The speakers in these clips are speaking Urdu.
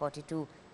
42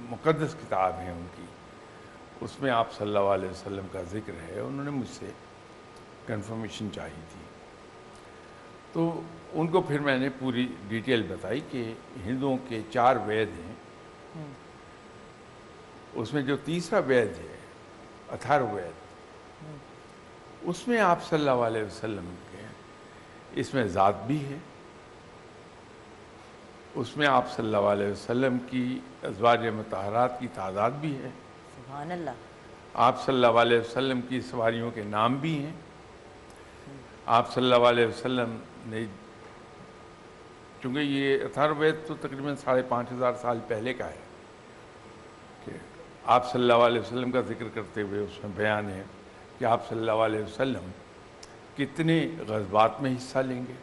مقدس کتاب ہے ان کی، اس میں آپ صلی اللہ علیہ وسلم کا ذکر ہے. انہوں نے مجھ سے کنفرمیشن چاہی تھی، تو ان کو پھر میں نے پوری ڈیٹیل بتائی کہ ہندوؤں کے 4 وید ہیں، اس میں جو تیسرا وید ہے اتھارو وید، اس میں آپ صلی اللہ علیہ وسلم کے اس میں ذات بھی ہے، اس میں آپ صلی اللہ علیہ وسلم کی ازواج مطہرات کی تعداد بھی ہے، سبحان اللہ. آپ صلی اللہ علیہ وسلم کی سواریوں کے نام بھی ہیں. آپ صلی اللہ علیہ وسلم نے، چونکہ یہ اتھارو وید تو تقریباً 5,500 سال پہلے کا ہے، کہ آپ صلی اللہ علیہ وسلم کا ذکر کرتے ہوئے اس میں بیان ہے کہ آپ صلی اللہ علیہ وسلم کتنے غزوات میں حصہ لیں گے،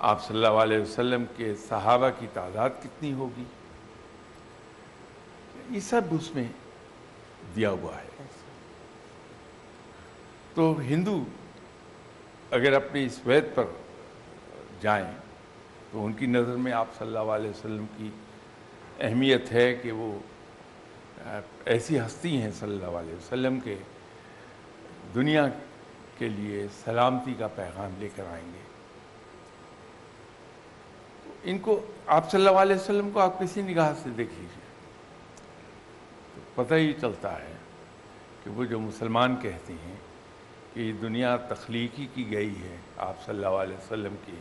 آپ صلی اللہ علیہ وسلم کے صحابہ کی تعداد کتنی ہوگی، یہ سب اس میں دیا ہوا ہے. تو ہندو اگر اپنے اس وید پر جائیں تو ان کی نظر میں آپ صلی اللہ علیہ وسلم کی اہمیت ہے کہ وہ ایسی ہستی ہیں صلی اللہ علیہ وسلم کے دنیا کے لیے سلامتی کا پیغام لے کر آئیں گے. ان کو آپ صلی اللہ علیہ وسلم کو آپ کسی نگاہ سے دیکھ لیجیے تو پتہ ہی چلتا ہے کہ وہ جو مسلمان کہتے ہیں کہ یہ دنیا تخلیقی کی گئی ہے آپ صلی اللہ علیہ وسلم کی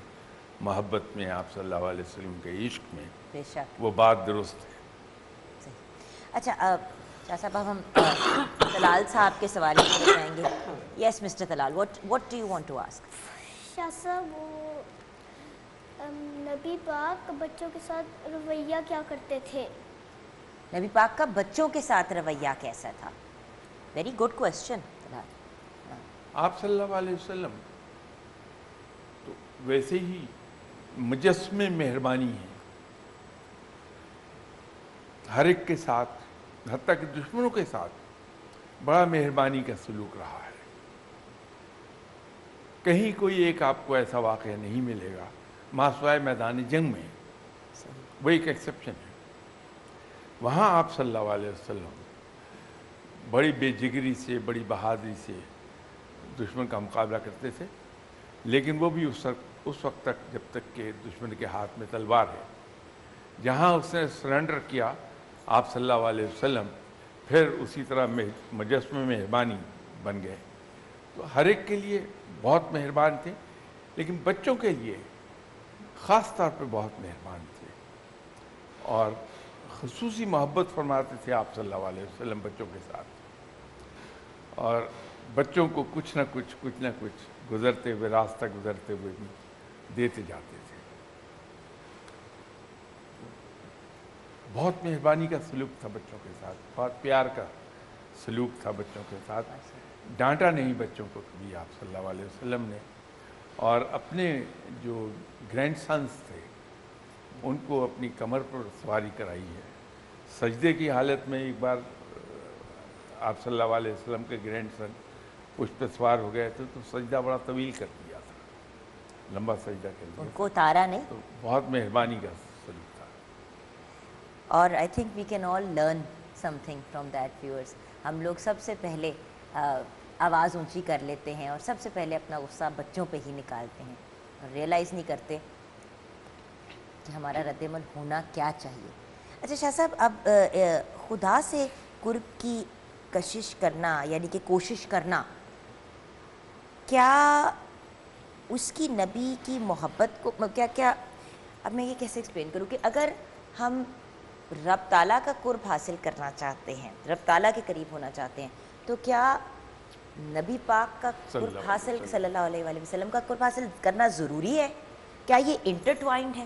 محبت میں، آپ صلی اللہ علیہ وسلم کے عشق میں، بے شک. وہ بات درست ہے. اچھا شاہ صاحب، اب ہم طلال صاحب کے سوال کی طرف جائیں گے. Yes mister Talal, what do you want to ask؟ Shah صاحب وہ نبی پاک بچوں کے ساتھ رویہ کیا کرتے تھے؟ نبی پاک کا بچوں کے ساتھ رویہ کیسا تھا؟ Very good question Talal. آپ صلی اللہ علیہ وسلم تو ویسے ہی مجسمے مہربانی ہیں ہر ایک کے ساتھ، حتیٰ کہ دشمنوں کے ساتھ بڑا مہربانی کا سلوک رہا ہے. کہیں کوئی ایک آپ کو ایسا واقعہ نہیں ملے گا ماسوائے میدان جنگ میں، وہ ایک ایکسیپشن ہے. وہاں آپ صلی اللہ علیہ وسلم بڑی بے جگری سے، بڑی بہادری سے دشمن کا مقابلہ کرتے تھے، لیکن وہ بھی اس وقت تک جب تک کہ دشمن کے ہاتھ میں تلوار ہے. جہاں اس نے سرنڈر کیا آپ صلی اللہ علیہ وسلم پھر اسی طرح مجسمہ مہربانی بن گئے. تو ہر ایک کے لیے بہت مہربان تھے، لیکن بچوں کے لیے خاص طور پہ بہت مہربان تھے اور خصوصی محبت فرماتے تھے آپ صلی اللہ علیہ وسلم بچوں کے ساتھ، اور بچوں کو کچھ نہ کچھ گزرتے ہوئے، راستہ گزرتے ہوئے بھی دیتے جاتے تھے. بہت مہربانی کا سلوک تھا بچوں کے ساتھ، بہت پیار کا سلوک تھا بچوں کے ساتھ. ڈانٹا نہیں بچوں کو کبھی آپ صلی اللہ علیہ وسلم نے، اور اپنے جو گرینڈ سنس تھے ان کو اپنی کمر پر سواری کرائی ہے. سجدے کی حالت میں ایک بار آپ صلی اللہ علیہ وسلم کے گرینڈ سن اس پہ سوار ہو گئے تھے تو سجدہ بڑا طویل کر دیا تھا، لمبا سجدہ کر دیا. ان کو اتارا نہیں. تو بہت مہربانی کا سلوک تھا. اور I think we can all learn something from that viewers. ہم لوگ سب سے پہلے آواز اونچی کر لیتے ہیں اور سب سے پہلے اپنا غصہ بچوں پہ ہی نکالتے ہیں اور ریئلائز نہیں کرتے کہ ہمارا رد عمل ہونا کیا چاہیے. اچھا شاہ صاحب، اب خدا سے قرب کی کشش کرنا یعنی کہ کوشش کرنا، کیا اس کی نبی کی محبت کو کیا اب میں یہ کیسے ایکسپلین کروں کہ اگر ہم رب تعالیٰ کا قرب حاصل کرنا چاہتے ہیں، رب تعالیٰ کے قریب ہونا چاہتے ہیں، تو کیا نبی پاک کا قرب حاصل، صلی اللہ علیہ وآلہ وسلم کا قرب حاصل کرنا ضروری ہے؟ کیا یہ انٹرٹوائنڈ ہے؟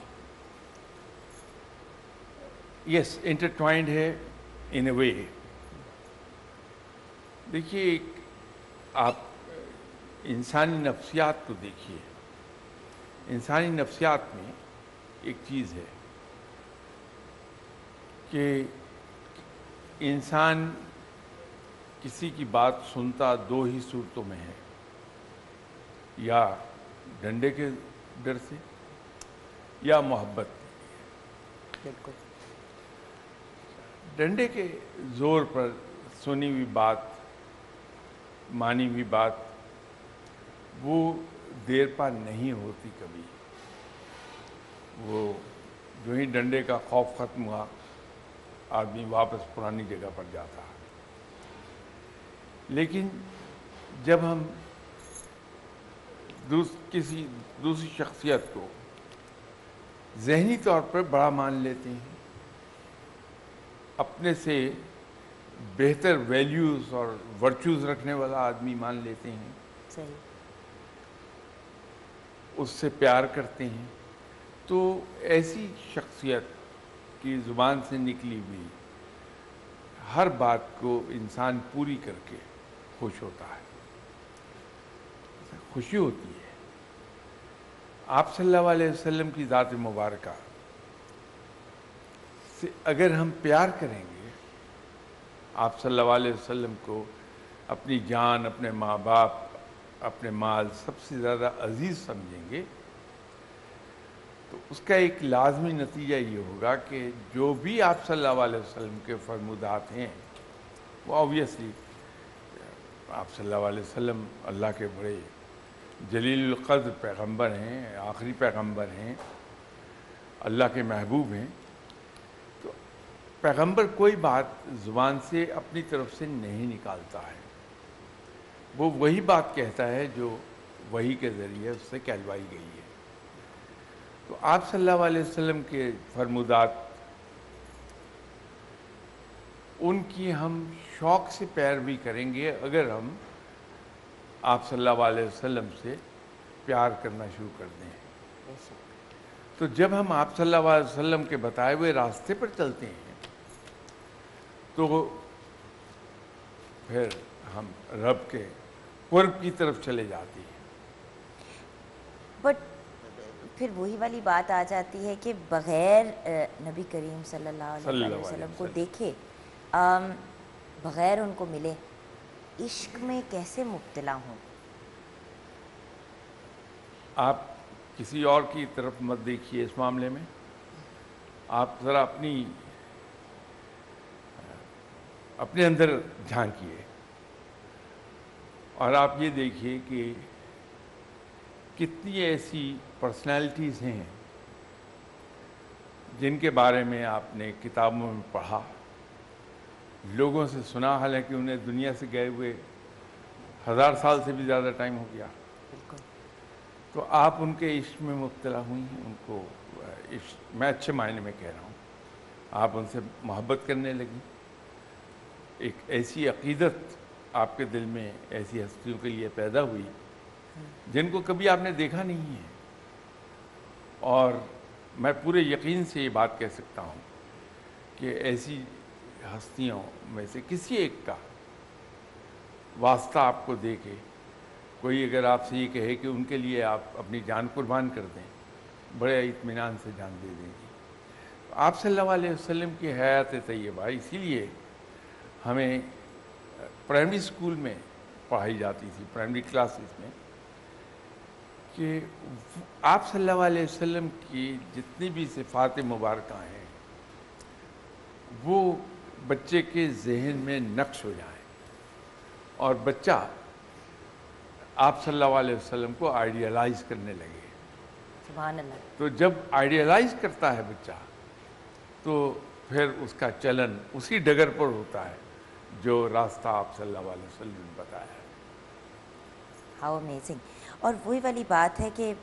یس، انٹرٹوائنڈ ہے ان اے وے. دیکھیے، آپ انسانی نفسیات کو دیکھیے. انسانی نفسیات میں ایک چیز ہے کہ انسان کسی کی بات سنتا 2 ہی صورتوں میں ہے، یا ڈنڈے کے ڈر سے یا محبت. بالکل. ڈنڈے کے زور پر سنی ہوئی بات، مانی ہوئی بات، وہ دیر پا نہیں ہوتی کبھی. وہ جو ہی ڈنڈے کا خوف ختم ہوا، آدمی واپس پرانی جگہ پر جاتا. لیکن جب ہم کسی دوسری شخصیت کو ذہنی طور پر بڑا مان لیتے ہیں، اپنے سے بہتر ویلیوز اور ورچوز رکھنے والا آدمی مان لیتے ہیں، صحیح. اس سے پیار کرتے ہیں، تو ایسی شخصیت کی زبان سے نکلی ہوئی ہر بات کو انسان پوری کر کے خوش ہوتا ہے، خوشی ہوتی ہے. آپ صلی اللہ علیہ وسلم کی ذات مبارکہ سے اگر ہم پیار کریں گے، آپ صلی اللہ علیہ وسلم کو اپنی جان، اپنے ماں باپ، اپنے مال سب سے زیادہ عزیز سمجھیں گے، تو اس کا ایک لازمی نتیجہ یہ ہوگا کہ جو بھی آپ صلی اللہ علیہ وسلم کے فرمودات ہیں، وہ آبویسلی آپ صلی اللہ علیہ وسلم اللہ کے بڑے جلیل القدر پیغمبر ہیں، آخری پیغمبر ہیں، اللہ کے محبوب ہیں. تو پیغمبر کوئی بات زبان سے اپنی طرف سے نہیں نکالتا ہے، وہ وہی بات کہتا ہے جو وحی کے ذریعے اس سے کہلوائی گئی ہے. تو آپ صلی اللہ علیہ وسلم کے فرمودات، ان کی ہم شوق سے پیروی کریں گے اگر ہم آپ صلی اللہ علیہ وسلم سے پیار کرنا شروع کر دیں. بے شک. تو جب ہم آپ صلی اللہ علیہ وسلم کے بتائے ہوئے راستے پر چلتے ہیں، تو پھر ہم رب کے قرب کی طرف چلے جاتے ہیں. بٹ پھر وہی والی بات آ جاتی ہے کہ بغیر نبی کریم صلی اللہ علیہ وسلم کو دیکھے، بغیر ان کو ملے، عشق میں کیسے مبتلا ہوں؟ آپ کسی اور کی طرف مت دیکھیے اس معاملے میں. آپ ذرا اپنے اندر جھانکیے اور آپ یہ دیکھیے کہ کتنی ایسی پرسنالٹیز ہیں جن کے بارے میں آپ نے کتابوں میں پڑھا، لوگوں سے سنا، حالانکہ انہیں دنیا سے گئے ہوئے 1000 سال سے بھی زیادہ ٹائم ہو گیا. بالکل. تو آپ ان کے عشق میں مبتلا ہوئی ہیں، ان کو عشق، میں اچھے معنی میں کہہ رہا ہوں، آپ ان سے محبت کرنے لگی. ایک ایسی عقیدت آپ کے دل میں ایسی ہستیوں کے لیے پیدا ہوئی جن کو کبھی آپ نے دیکھا نہیں ہے. اور میں پورے یقین سے یہ بات کہہ سکتا ہوں کہ ایسی ہستیوں میں سے کسی ایک کا واسطہ آپ کو دے کے کوئی اگر آپ سے یہ کہے کہ ان کے لیے آپ اپنی جان قربان کر دیں، بڑے اطمینان سے جان دے دیں گی. آپ صلی اللہ علیہ وسلم کی حیات طیبہ اسی لیے ہمیں پرائمری اسکول میں پڑھائی جاتی تھی، پرائمری کلاسز میں، کہ آپ صلی اللہ علیہ وسلم کی جتنی بھی صفات مبارکہ ہیں وہ بچے کے ذہن میں نقش ہو جائیں اور بچہ آپ صلی اللہ علیہ وسلم کو آئیڈیالائز کرنے لگے. سبحان اللہ. تو جب آئیڈیالائز کرتا ہے بچہ تو پھر اس کا چلن اسی ڈگر پر ہوتا ہے جو راستہ آپ صلی اللہ علیہ وسلم نے بتایا ہے. How amazing. اور وہی والی بات ہے کہ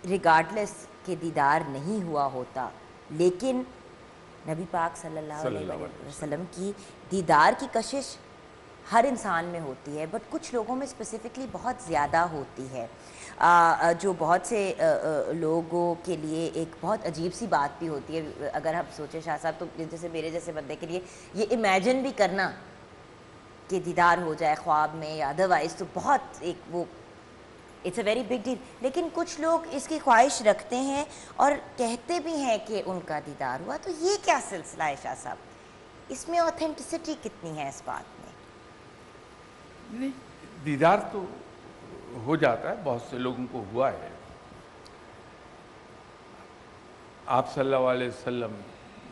ریگارڈلیس کہ دیدار نہیں ہوا ہوتا، لیکن نبی پاک صلی اللہ علیہ وسلم کی دیدار کی کشش ہر انسان میں ہوتی ہے، بٹ کچھ لوگوں میں اسپیسیفکلی بہت زیادہ ہوتی ہے، جو بہت سے لوگوں کے لیے ایک بہت عجیب سی بات بھی ہوتی ہے. اگر ہم سوچیں شاہ صاحب، تو جیسے میرے جیسے بندے کے لیے یہ امیجن بھی کرنا کہ دیدار ہو جائے خواب میں یا ادروائز، تو بہت ایک وہ it's a very big deal. لیکن کچھ لوگ اس کی خواہش رکھتے ہیں اور کہتے بھی ہیں کہ ان کا دیدار ہوا. تو یہ کیا سلسلہ ہے شاہ صاحب؟ اس میں اوتھینٹسٹی کتنی ہے اس بات میں؟ نہیں، دیدار تو ہو جاتا ہے، بہت سے لوگوں کو ہوا ہے. آپ صلی اللہ علیہ وسلم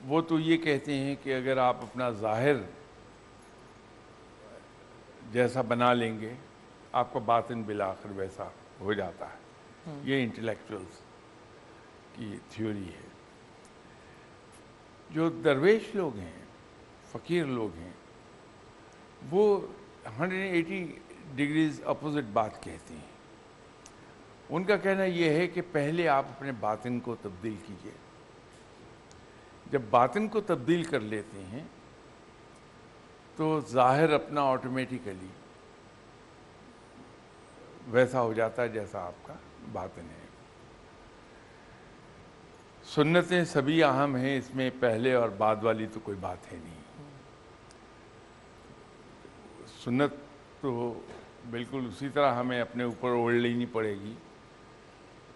وہ تو یہ کہتے ہیں کہ اگر آپ اپنا ظاہر جیسا بنا لیں گے آپ کا باطن بالآخر ویسا ہو جاتا ہے. یہ انٹلیکچوئلس کی تھیوری ہے. جو درویش لوگ ہیں، فقیر لوگ ہیں، وہ 180 ڈگریز اپوزٹ بات کہتے ہیں. ان کا کہنا یہ ہے کہ پہلے آپ اپنے باطن کو تبدیل کیجئے. جب باطن کو تبدیل کر لیتے ہیں تو ظاہر اپنا آٹومیٹیکلی ویسا ہو جاتا ہے جیسا آپ کا باطن ہے. سنتیں سبھی اہم ہیں، اس میں پہلے اور بعد والی تو کوئی بات ہے نہیں. سنت تو بالکل اسی طرح ہمیں اپنے اوپر اوڑھ لینی پڑے گی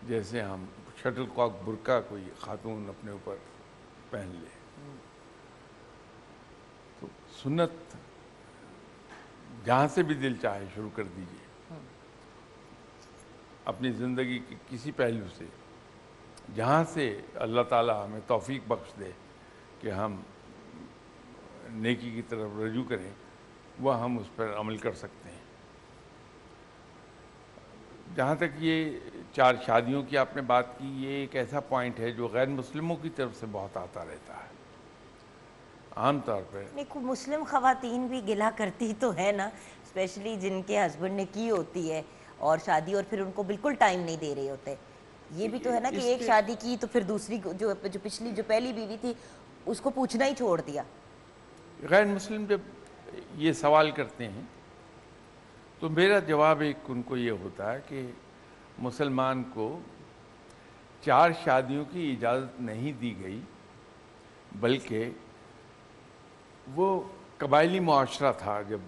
جیسے ہم شٹل کاک برقع کوئی خاتون اپنے اوپر پہن لے. تو سنت جہاں سے بھی دل چاہے شروع کر دیجیے اپنی زندگی کے کسی پہلو سے، جہاں سے اللہ تعالیٰ ہمیں توفیق بخش دے کہ ہم نیکی کی طرف رجوع کریں، وہ ہم اس پر عمل کر سکتے ہیں. جہاں تک یہ 4 شادیوں کی آپ نے بات کی، یہ ایک ایسا پوائنٹ ہے جو غیر مسلموں کی طرف سے بہت آتا رہتا ہے. عام طور پر دیکھو مسلم خواتین بھی گلا کرتی تو ہے نا، اسپیشلی جن کے ہسبینڈ نے کی ہوتی ہے اور شادی، اور پھر ان کو بالکل ٹائم نہیں دے رہے ہوتے. یہ بھی تو ہے نا کہ ایک شادی کی تو پھر دوسری جو پچھلی جو پہلی بیوی تھی اس کو پوچھنا ہی چھوڑ دیا. غیر مسلم جب یہ سوال کرتے ہیں تو میرا جواب ایک ان کو یہ ہوتا ہے کہ مسلمان کو 4 شادیوں کی اجازت نہیں دی گئی، بلکہ وہ قبائلی معاشرہ تھا جب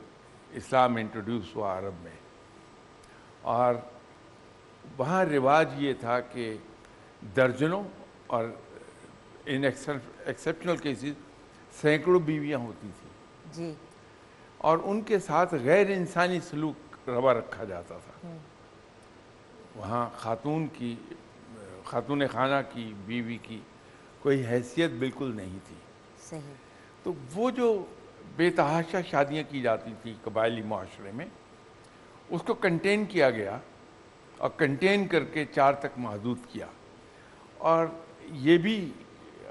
اسلام انٹروڈیوس ہوا عرب میں، اور وہاں رواج یہ تھا کہ درجنوں اور ان ایکسیپشنل کیسز سینکڑوں بیویاں ہوتی تھیں جی. اور ان کے ساتھ غیر انسانی سلوک روا رکھا جاتا تھا. وہاں خاتون خانہ کی بیوی کی کوئی حیثیت بالکل نہیں تھی. صحیح. تو وہ جو بے تحاشا شادیاں کی جاتی تھیں قبائلی معاشرے میں، اس کو کنٹین کیا گیا اور کنٹین کر کے 4 تک محدود کیا. اور یہ بھی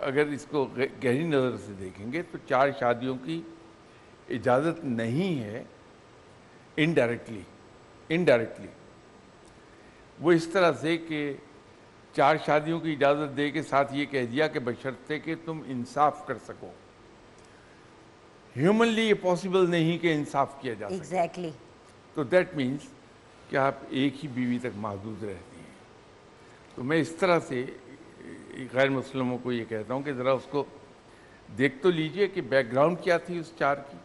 اگر اس کو گہری نظر سے دیکھیں گے تو 4 شادیوں کی اجازت نہیں ہے. انڈائریکٹلی وہ اس طرح سے کہ 4 شادیوں کی اجازت دے کے ساتھ یہ کہہ دیا کہ بشرطے کہ تم انصاف کر سکو. ہیومنلی یہ پاسبل نہیں کہ انصاف کیا جا سکے. ایگزیکٹلی. تو دیٹ مینس کہ آپ ایک ہی بیوی تک محدود رہتے ہیں. تو میں اس طرح سے غیر مسلموں کو یہ کہتا ہوں کہ ذرا اس کو دیکھ تو لیجئے کہ بیک گراؤنڈ کیا تھی اس 4 کی.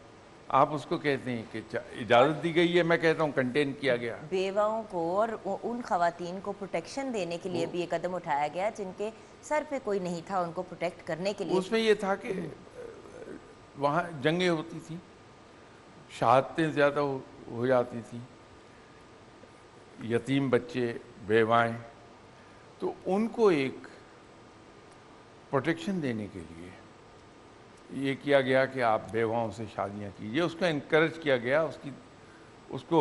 آپ اس کو کہتے ہیں کہ اجازت دی گئی ہے، میں کہتا ہوں کنٹین کیا گیا. بیواؤں کو اور ان خواتین کو پروٹیکشن دینے کے لیے بھی یہ قدم اٹھایا گیا جن کے سر پہ کوئی نہیں تھا، ان کو پروٹیکٹ کرنے کے لیے. اس میں یہ تھا کہ وہاں جنگیں ہوتی تھیں، شہادتیں زیادہ ہو جاتی تھیں، یتیم بچے، بیوائیں، تو ان کو ایک پروٹیکشن دینے کے لیے یہ کیا گیا کہ آپ بیواؤں سے شادیاں کیجئے. اس کو انکریج کیا گیا، اس کو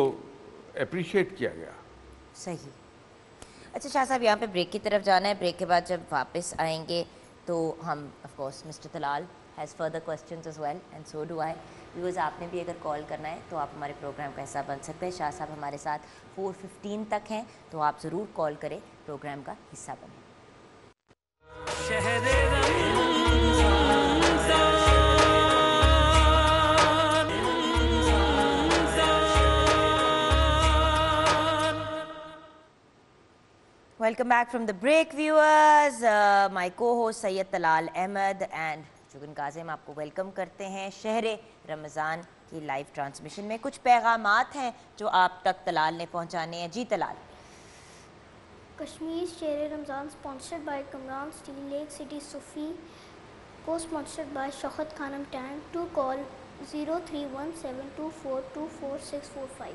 اپریشیٹ کیا گیا. صحیح. اچھا شاہ صاحب یہاں پہ بریک کی طرف جانا ہے. بریک کے بعد جب واپس آئیں گے تو ہم of course Mister Talal has further questions as well and so do I. Viewers آپ نے بھی اگر کال کرنا ہے تو آپ ہمارے پروگرام کا حصہ بن سکتے ہیں. شاہ صاحب ہمارے ساتھ 4:15 تک ہیں تو آپ ضرور کال کریں، پروگرام کا حصہ بنیں. Welcome back from the break viewers. My co-host Syed Talal Ahmad and Shagun Kazim آپ کو ویلکم کرتے ہیں شہر رمضان کی لائیو ٹرانسمیشن میں. کچھ پیغامات ہیں جو آپ تک طلال نے پہنچانے ہیں. جی طلال. کشمیر شہر رمضان sponsored by Kamran Steel Lake City Sufi, co-sponsored by Shaukat Khanum Tank. To call 031724246445.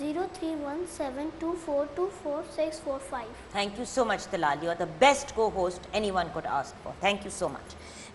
031724246445. Thank you so much Talal, you are the best co-host anyone could ask for. Thank you so much.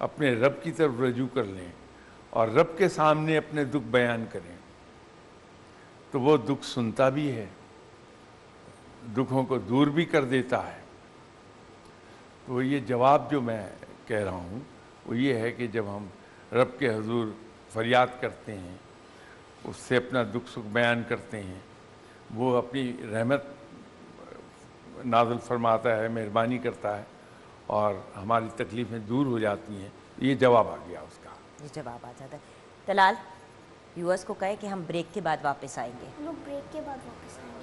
اپنے رب کی طرف رجوع کر لیں اور رب کے سامنے اپنے دکھ بیان کریں تو وہ دکھ سنتا بھی ہے، دکھوں کو دور بھی کر دیتا ہے۔ تو یہ جواب جو میں کہہ رہا ہوں وہ یہ ہے کہ جب ہم رب کے حضور فریاد کرتے ہیں، اس سے اپنا دکھ سکھ بیان کرتے ہیں، وہ اپنی رحمت نازل فرماتا ہے، مہربانی کرتا ہے اور ہماری تکلیفیں دور ہو جاتی ہیں۔ یہ جواب آ گیا اس کا، یہ جواب آ جاتا ہے۔ طلال، ویورز کو کہے کہ ہم بریک کے بعد واپس آئیں گے۔ ہم لوگ بریک کے بعد واپس آئیں گے۔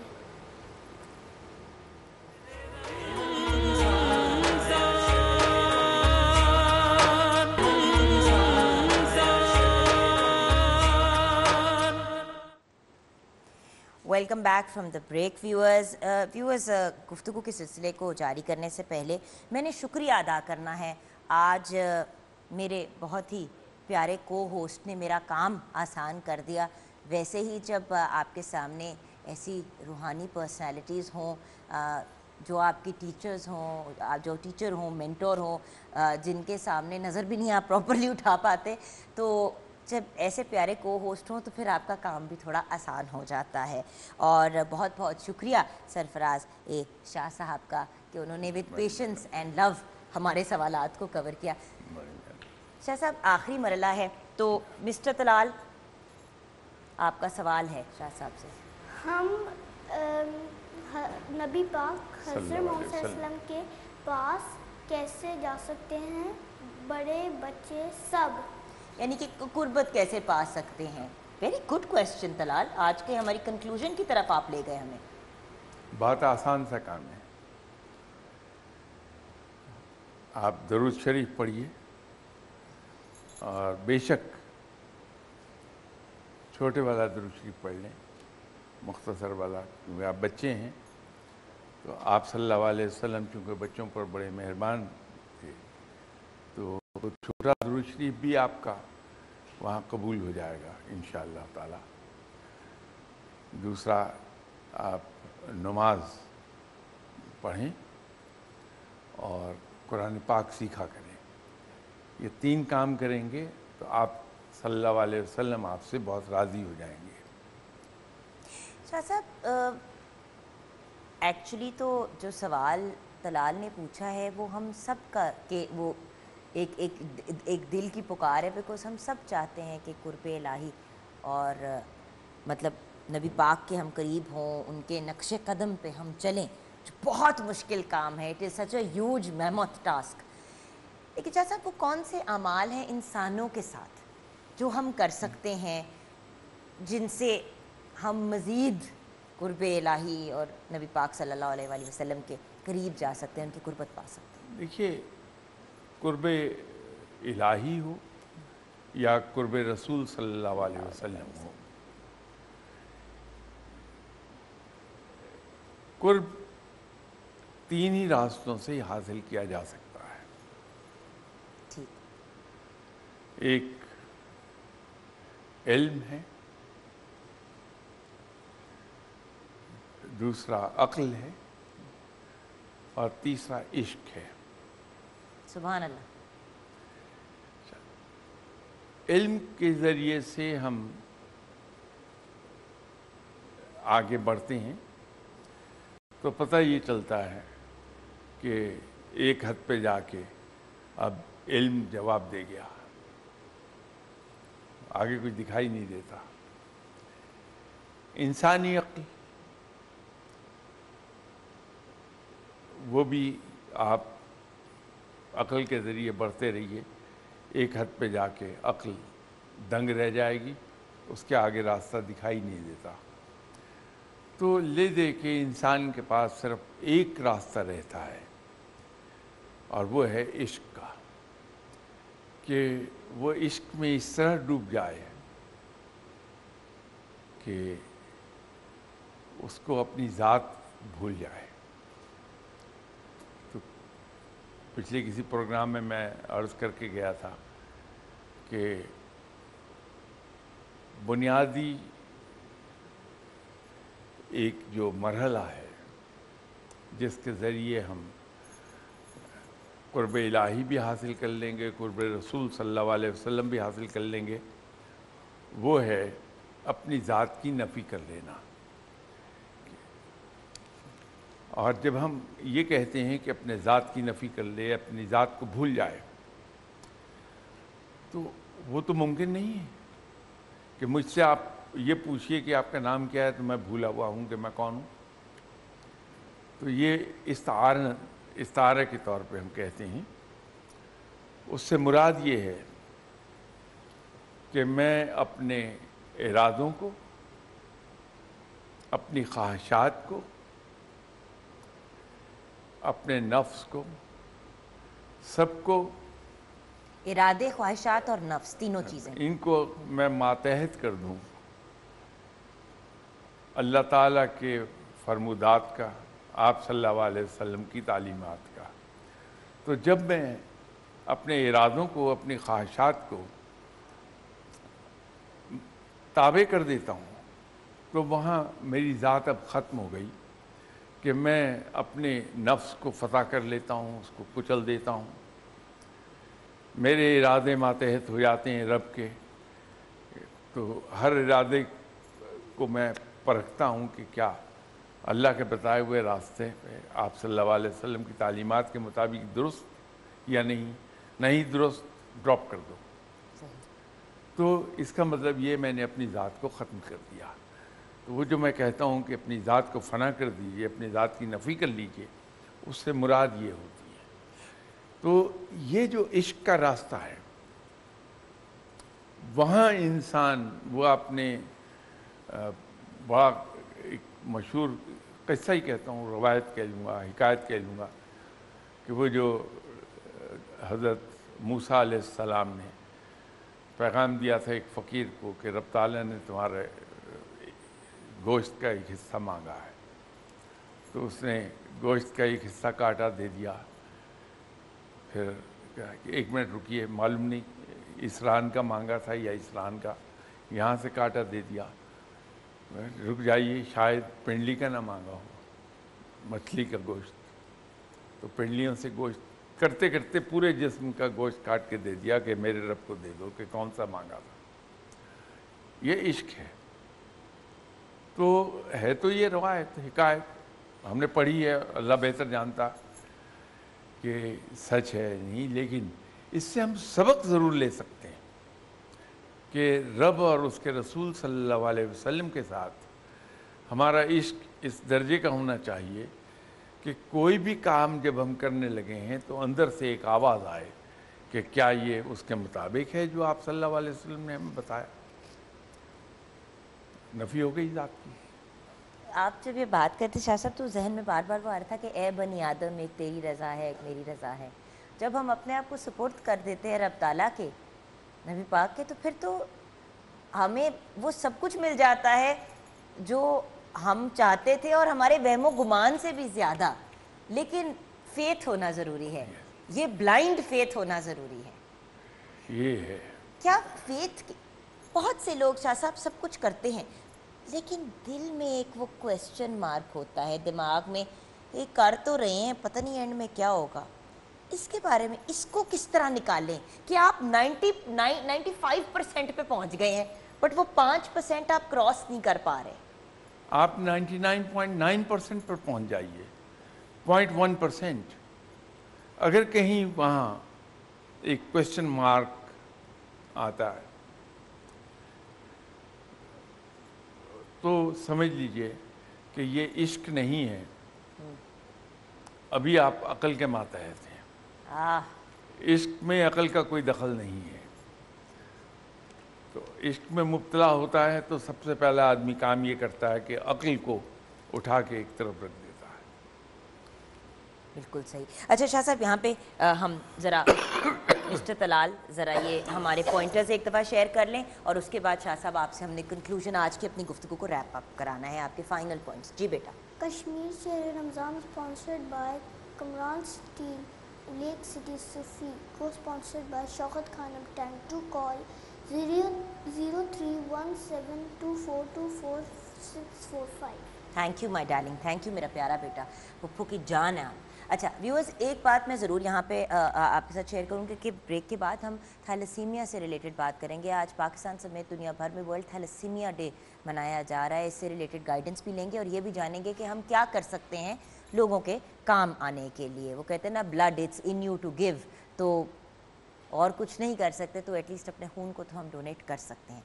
Welcome back from the break viewers, گفتگو کے سلسلے کو جاری کرنے سے پہلے میں نے شکریہ ادا کرنا ہے۔ آج میرے بہت ہی پیارے کو ہوسٹ نے میرا کام آسان کر دیا۔ ویسے ہی جب آپ کے سامنے ایسی روحانی پرسنالٹیز ہوں جو آپ کی ٹیچرز ہوں، جو ٹیچر ہوں، مینٹور ہوں، جن کے سامنے نظر بھی نہیں آپ پراپرلی اٹھا پاتے، تو جب ایسے پیارے کو ہوسٹ ہوں تو پھر آپ کا کام بھی تھوڑا آسان ہو جاتا ہے۔ اور بہت بہت شکریہ سرفراز اے شاہ صاحب کا کہ انہوں نے وتھ پیشنس اینڈ لو ہمارے سوالات کو کور کیا۔ شاہ صاحب، آخری مرحلہ ہے تو مسٹر طلال، آپ کا سوال ہے شاہ صاحب سے۔ ہم نبی پاک حضرت محمد صلی اللہ علیہ وسلم کے پاس کیسے جا سکتے ہیں، بڑے بچے سب؟ یعنی کہ قربت کیسے پا سکتے ہیں؟ ویری گڈ کویسچن طلال، آج کے ہماری کنکلوژن کی طرف آپ لے گئے ہمیں۔ بات آسان سا کام ہے، آپ درود شریف پڑھیے اور بے شک چھوٹے والا درود شریف پڑھ لیں، مختصر والا، کیونکہ آپ بچے ہیں تو آپ صلی اللہ علیہ وسلم چونکہ بچوں پر بڑے مہربان تھے تو چھوٹا درود شریف بھی آپ کا وہاں قبول ہو جائے گا انشاءاللہ تعالی۔ دوسرا، آپ نماز پڑھیں اور قرآن پاک سیکھا کریں۔ یہ 3 کام کریں گے تو آپ صلی اللہ علیہ وسلم آپ سے بہت راضی ہو جائیں گے۔ شاہ صاحب، ایکچولی تو جو سوال طلال نے پوچھا ہے وہ ہم سب کا کہ وہ ایک دل کی پکار ہے، بیکاز ہم سب چاہتے ہیں کہ قرب الہی اور مطلب نبی پاک کے ہم قریب ہوں، ان کے نقش قدم پہ ہم چلیں، جو بہت مشکل کام ہے۔ It is such a huge mammoth task. لیکن شاہ صاحب، وہ کون سے اعمال ہیں انسانوں کے ساتھ جو ہم کر سکتے ہیں جن سے ہم مزید قرب الہی اور نبی پاک صلی اللہ علیہ وآلہ وسلم کے قریب جا سکتے ہیں، ان کی قربت پا سکتے ہیں؟ دیکھیے، قرب الہی ہو یا قرب رسول صلی اللہ علیہ وسلم ہو، قرب 3 ہی راستوں سے حاصل کیا جا سکتا ہے۔ ٹھیک، ایک علم ہے، دوسرا عقل ہے اور تیسرا عشق ہے۔ سبحان اللہ۔ علم کے ذریعے سے ہم آگے بڑھتے ہیں تو پتہ یہ چلتا ہے کہ ایک حد پہ جا کے اب علم جواب دے گیا، آگے کچھ دکھائی نہیں دیتا۔ انسانی عقل، وہ بھی آپ عقل کے ذریعے بڑھتے رہیے، ایک حد پہ جا کے عقل دنگ رہ جائے گی، اس کے آگے راستہ دکھائی نہیں دیتا۔ تو لے دے کہ انسان کے پاس صرف ایک راستہ رہتا ہے اور وہ ہے عشق کا، کہ وہ عشق میں اس طرح ڈوب جائے کہ اس کو اپنی ذات بھول جائے۔ تو پچھلے کسی پروگرام میں میں عرض کر کے گیا تھا کہ بنیادی ایک جو مرحلہ ہے جس کے ذریعے ہم قرب الہی بھی حاصل کر لیں گے، قرب رسول صلی اللہ علیہ وسلم بھی حاصل کر لیں گے، وہ ہے اپنی ذات کی نفی کر لینا۔ اور جب ہم یہ کہتے ہیں کہ اپنے ذات کی نفی کر لے، اپنی ذات کو بھول جائے، تو وہ تو ممکن نہیں ہے کہ مجھ سے آپ یہ پوچھئے کہ آپ کا نام کیا ہے تو میں بھولا ہوا ہوں کہ میں کون ہوں۔ تو یہ استعارہ کے طور پہ ہم کہتے ہیں۔ اس سے مراد یہ ہے کہ میں اپنے ارادوں کو، اپنی خواہشات کو، اپنے نفس کو، سب کو، ارادے، خواہشات اور نفس، تینوں چیزیں، ان کو میں ماتحت کر دوں اللہ تعالیٰ کے فرمودات کا، آپ صلی اللہ علیہ وسلم کی تعلیمات کا۔ تو جب میں اپنے ارادوں کو، اپنی خواہشات کو تابع کر دیتا ہوں، تو وہاں میری ذات اب ختم ہو گئی کہ میں اپنے نفس کو فتح کر لیتا ہوں، اس کو کچل دیتا ہوں۔ میرے ارادے ماتحت ہو جاتے ہیں رب کے، تو ہر ارادے کو میں پرکھتا ہوں کہ کیا اللہ کے بتائے ہوئے راستے پہ آپ صلی اللہ علیہ وسلم کی تعلیمات کے مطابق درست یا نہیں درست، ڈراپ کر دو۔ تو اس کا مطلب یہ میں نے اپنی ذات کو ختم کر دیا۔ تو وہ جو میں کہتا ہوں کہ اپنی ذات کو فنا کر دیجئے، اپنی ذات کی نفی کر لیجئے، اس سے مراد یہ ہوتی ہے۔ تو یہ جو عشق کا راستہ ہے، وہاں انسان وہ اپنے بڑا ایک مشہور قصہ ہی کہتا ہوں، روایت کہہ لوں گا، حکایت کہہ لوں گا، کہ وہ جو حضرت موسیٰ علیہ السلام نے پیغام دیا تھا ایک فقیر کو کہ رب تعالیٰ نے تمہارے گوشت کا ایک حصہ مانگا ہے، تو اس نے گوشت کا ایک حصہ کاٹا دے دیا۔ پھر کہا کہ ایک منٹ رکیے، معلوم نہیں اس ران کا مانگا تھا یا اس ران کا، یہاں سے کاٹا دے دیا، رک جائیے شاید پنڈلی کا نہ مانگا ہو، مچھلی کا گوشت۔ تو پنڈلیوں سے گوشت کرتے کرتے پورے جسم کا گوشت کاٹ کے دے دیا کہ میرے رب کو دے دو کہ کون سا مانگا تھا۔ یہ عشق ہے۔ تو یہ روایت، حکایت ہم نے پڑھی ہے، اللہ بہتر جانتا کہ سچ ہے نہیں، لیکن اس سے ہم سبق ضرور لے سکتے ہیں کہ رب اور اس کے رسول صلی اللہ علیہ وسلم کے ساتھ ہمارا عشق اس درجے کا ہونا چاہیے کہ کوئی بھی کام جب ہم کرنے لگے ہیں تو اندر سے ایک آواز آئے کہ کیا یہ اس کے مطابق ہے جو آپ صلی اللہ علیہ وسلم نے ہمیں بتایا۔ نفی ہو گئی ذات کی۔ آپ جب یہ بات کرتے شاہ صاحب تو ذہن میں بار بار وہ آ رہا تھا کہ اے بنی آدم، ایک تیری رضا ہے، ایک میری رضا ہے۔ جب ہم اپنے آپ کو سپرد کر دیتے ہیں رب تعالیٰ کے، نبی پاک کے، تو پھر تو ہمیں وہ سب کچھ مل جاتا ہے جو ہم چاہتے تھے اور ہمارے وہم و گمان سے بھی زیادہ۔ لیکن فیتھ ہونا ضروری ہے، یہ بلائنڈ فیتھ ہونا ضروری ہے۔ یہ ہے کیا فیتھ بہت سے لوگ شاہ صاحب سب کچھ کرتے ہیں، لیکن دل میں ایک وہ کویسچن مارک ہوتا ہے دماغ میں، یہ کر تو رہے ہیں، پتہ نہیں اینڈ میں کیا ہوگا۔ اس کے بارے میں اس کو کس طرح نکالیں کہ آپ 95% پہ پہنچ گئے ہیں، بٹ وہ 5% آپ کراس نہیں کر پا رہے۔ آپ 99.9% پر پہنچ جائیے، 0.1%۔ اگر کہیں وہاں ایک کویسچن مارک آتا ہے تو سمجھ لیجئے کہ یہ عشق نہیں ہے، ابھی آپ عقل کے ماتحت ہیں۔ عشق میں عقل کا کوئی دخل نہیں ہے۔ تو عشق میں مبتلا ہوتا ہے تو سب سے پہلا آدمی کام یہ کرتا ہے کہ عقل کو اٹھا کے ایک طرف رکھ دیتا ہے۔ بالکل صحیح۔ اچھا شاہ صاحب، یہاں پہ ہم ذرا مسٹر طلال ذرا یہ ہمارے پوائنٹرز ایک دفعہ شیئر کر لیں، اور اس کے بعد شاہ صاحب آپ سے ہم نے کنکلوژن آج کی اپنی گفتگو کو ریپ اپ کرانا ہے، آپ کے فائنل پوائنٹس۔ جی بیٹا۔ کشمیر شہر رمضان sponsored by Kamran Steel Lake City Sufi, co-sponsored by Shaukat Khan Tank, to call 031724244645۔ Thank you my darling, thank you میرا پیارا بیٹا، پھپھو کی جان ہے آپ۔ اچھا ویورز، ایک بات میں ضرور یہاں پہ آپ کے ساتھ شیئر کروں کہ بریک کے بعد ہم تھیلیسیمیا سے ریلیٹڈ بات کریں گے. آج پاکستان سمیت دنیا بھر میں ورلڈ تھیلیسیمیا ڈے منایا جا رہا ہے. اس سے ریلیٹڈ گائیڈنس بھی لیں گے اور یہ بھی جانیں گے کہ ہم کیا کر سکتے ہیں لوگوں کے کام آنے کے لیے. وہ کہتے ہیں نا blood it's in you to give, تو اور کچھ نہیں کر سکتے تو ایٹ لیسٹ اپنے خون کو تو ہم ڈونیٹ کر سکتے ہیں.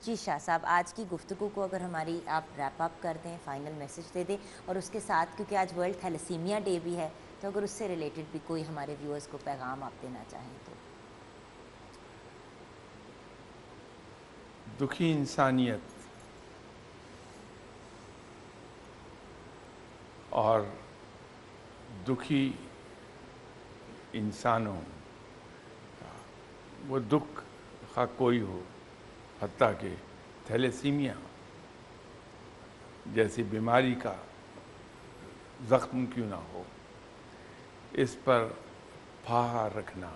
جی شاہ صاحب، آج کی گفتگو کو اگر ہماری آپ ریپ اپ کر دیں، فائنل میسج دے دیں، اور اس کے ساتھ کیونکہ آج ورلڈ تھیلیسیمیا ڈے بھی ہے تو اگر اس سے ریلیٹڈ بھی کوئی ہمارے ویورز کو پیغام آپ دینا چاہیں تو. دکھی انسانیت اور دکھی انسانوں وہ دکھ خواہ کوئی ہو، حتیٰ کہ تھیلیسیمیا جیسی بیماری کا زخم کیوں نہ ہو، اس پر پھاہا رکھنا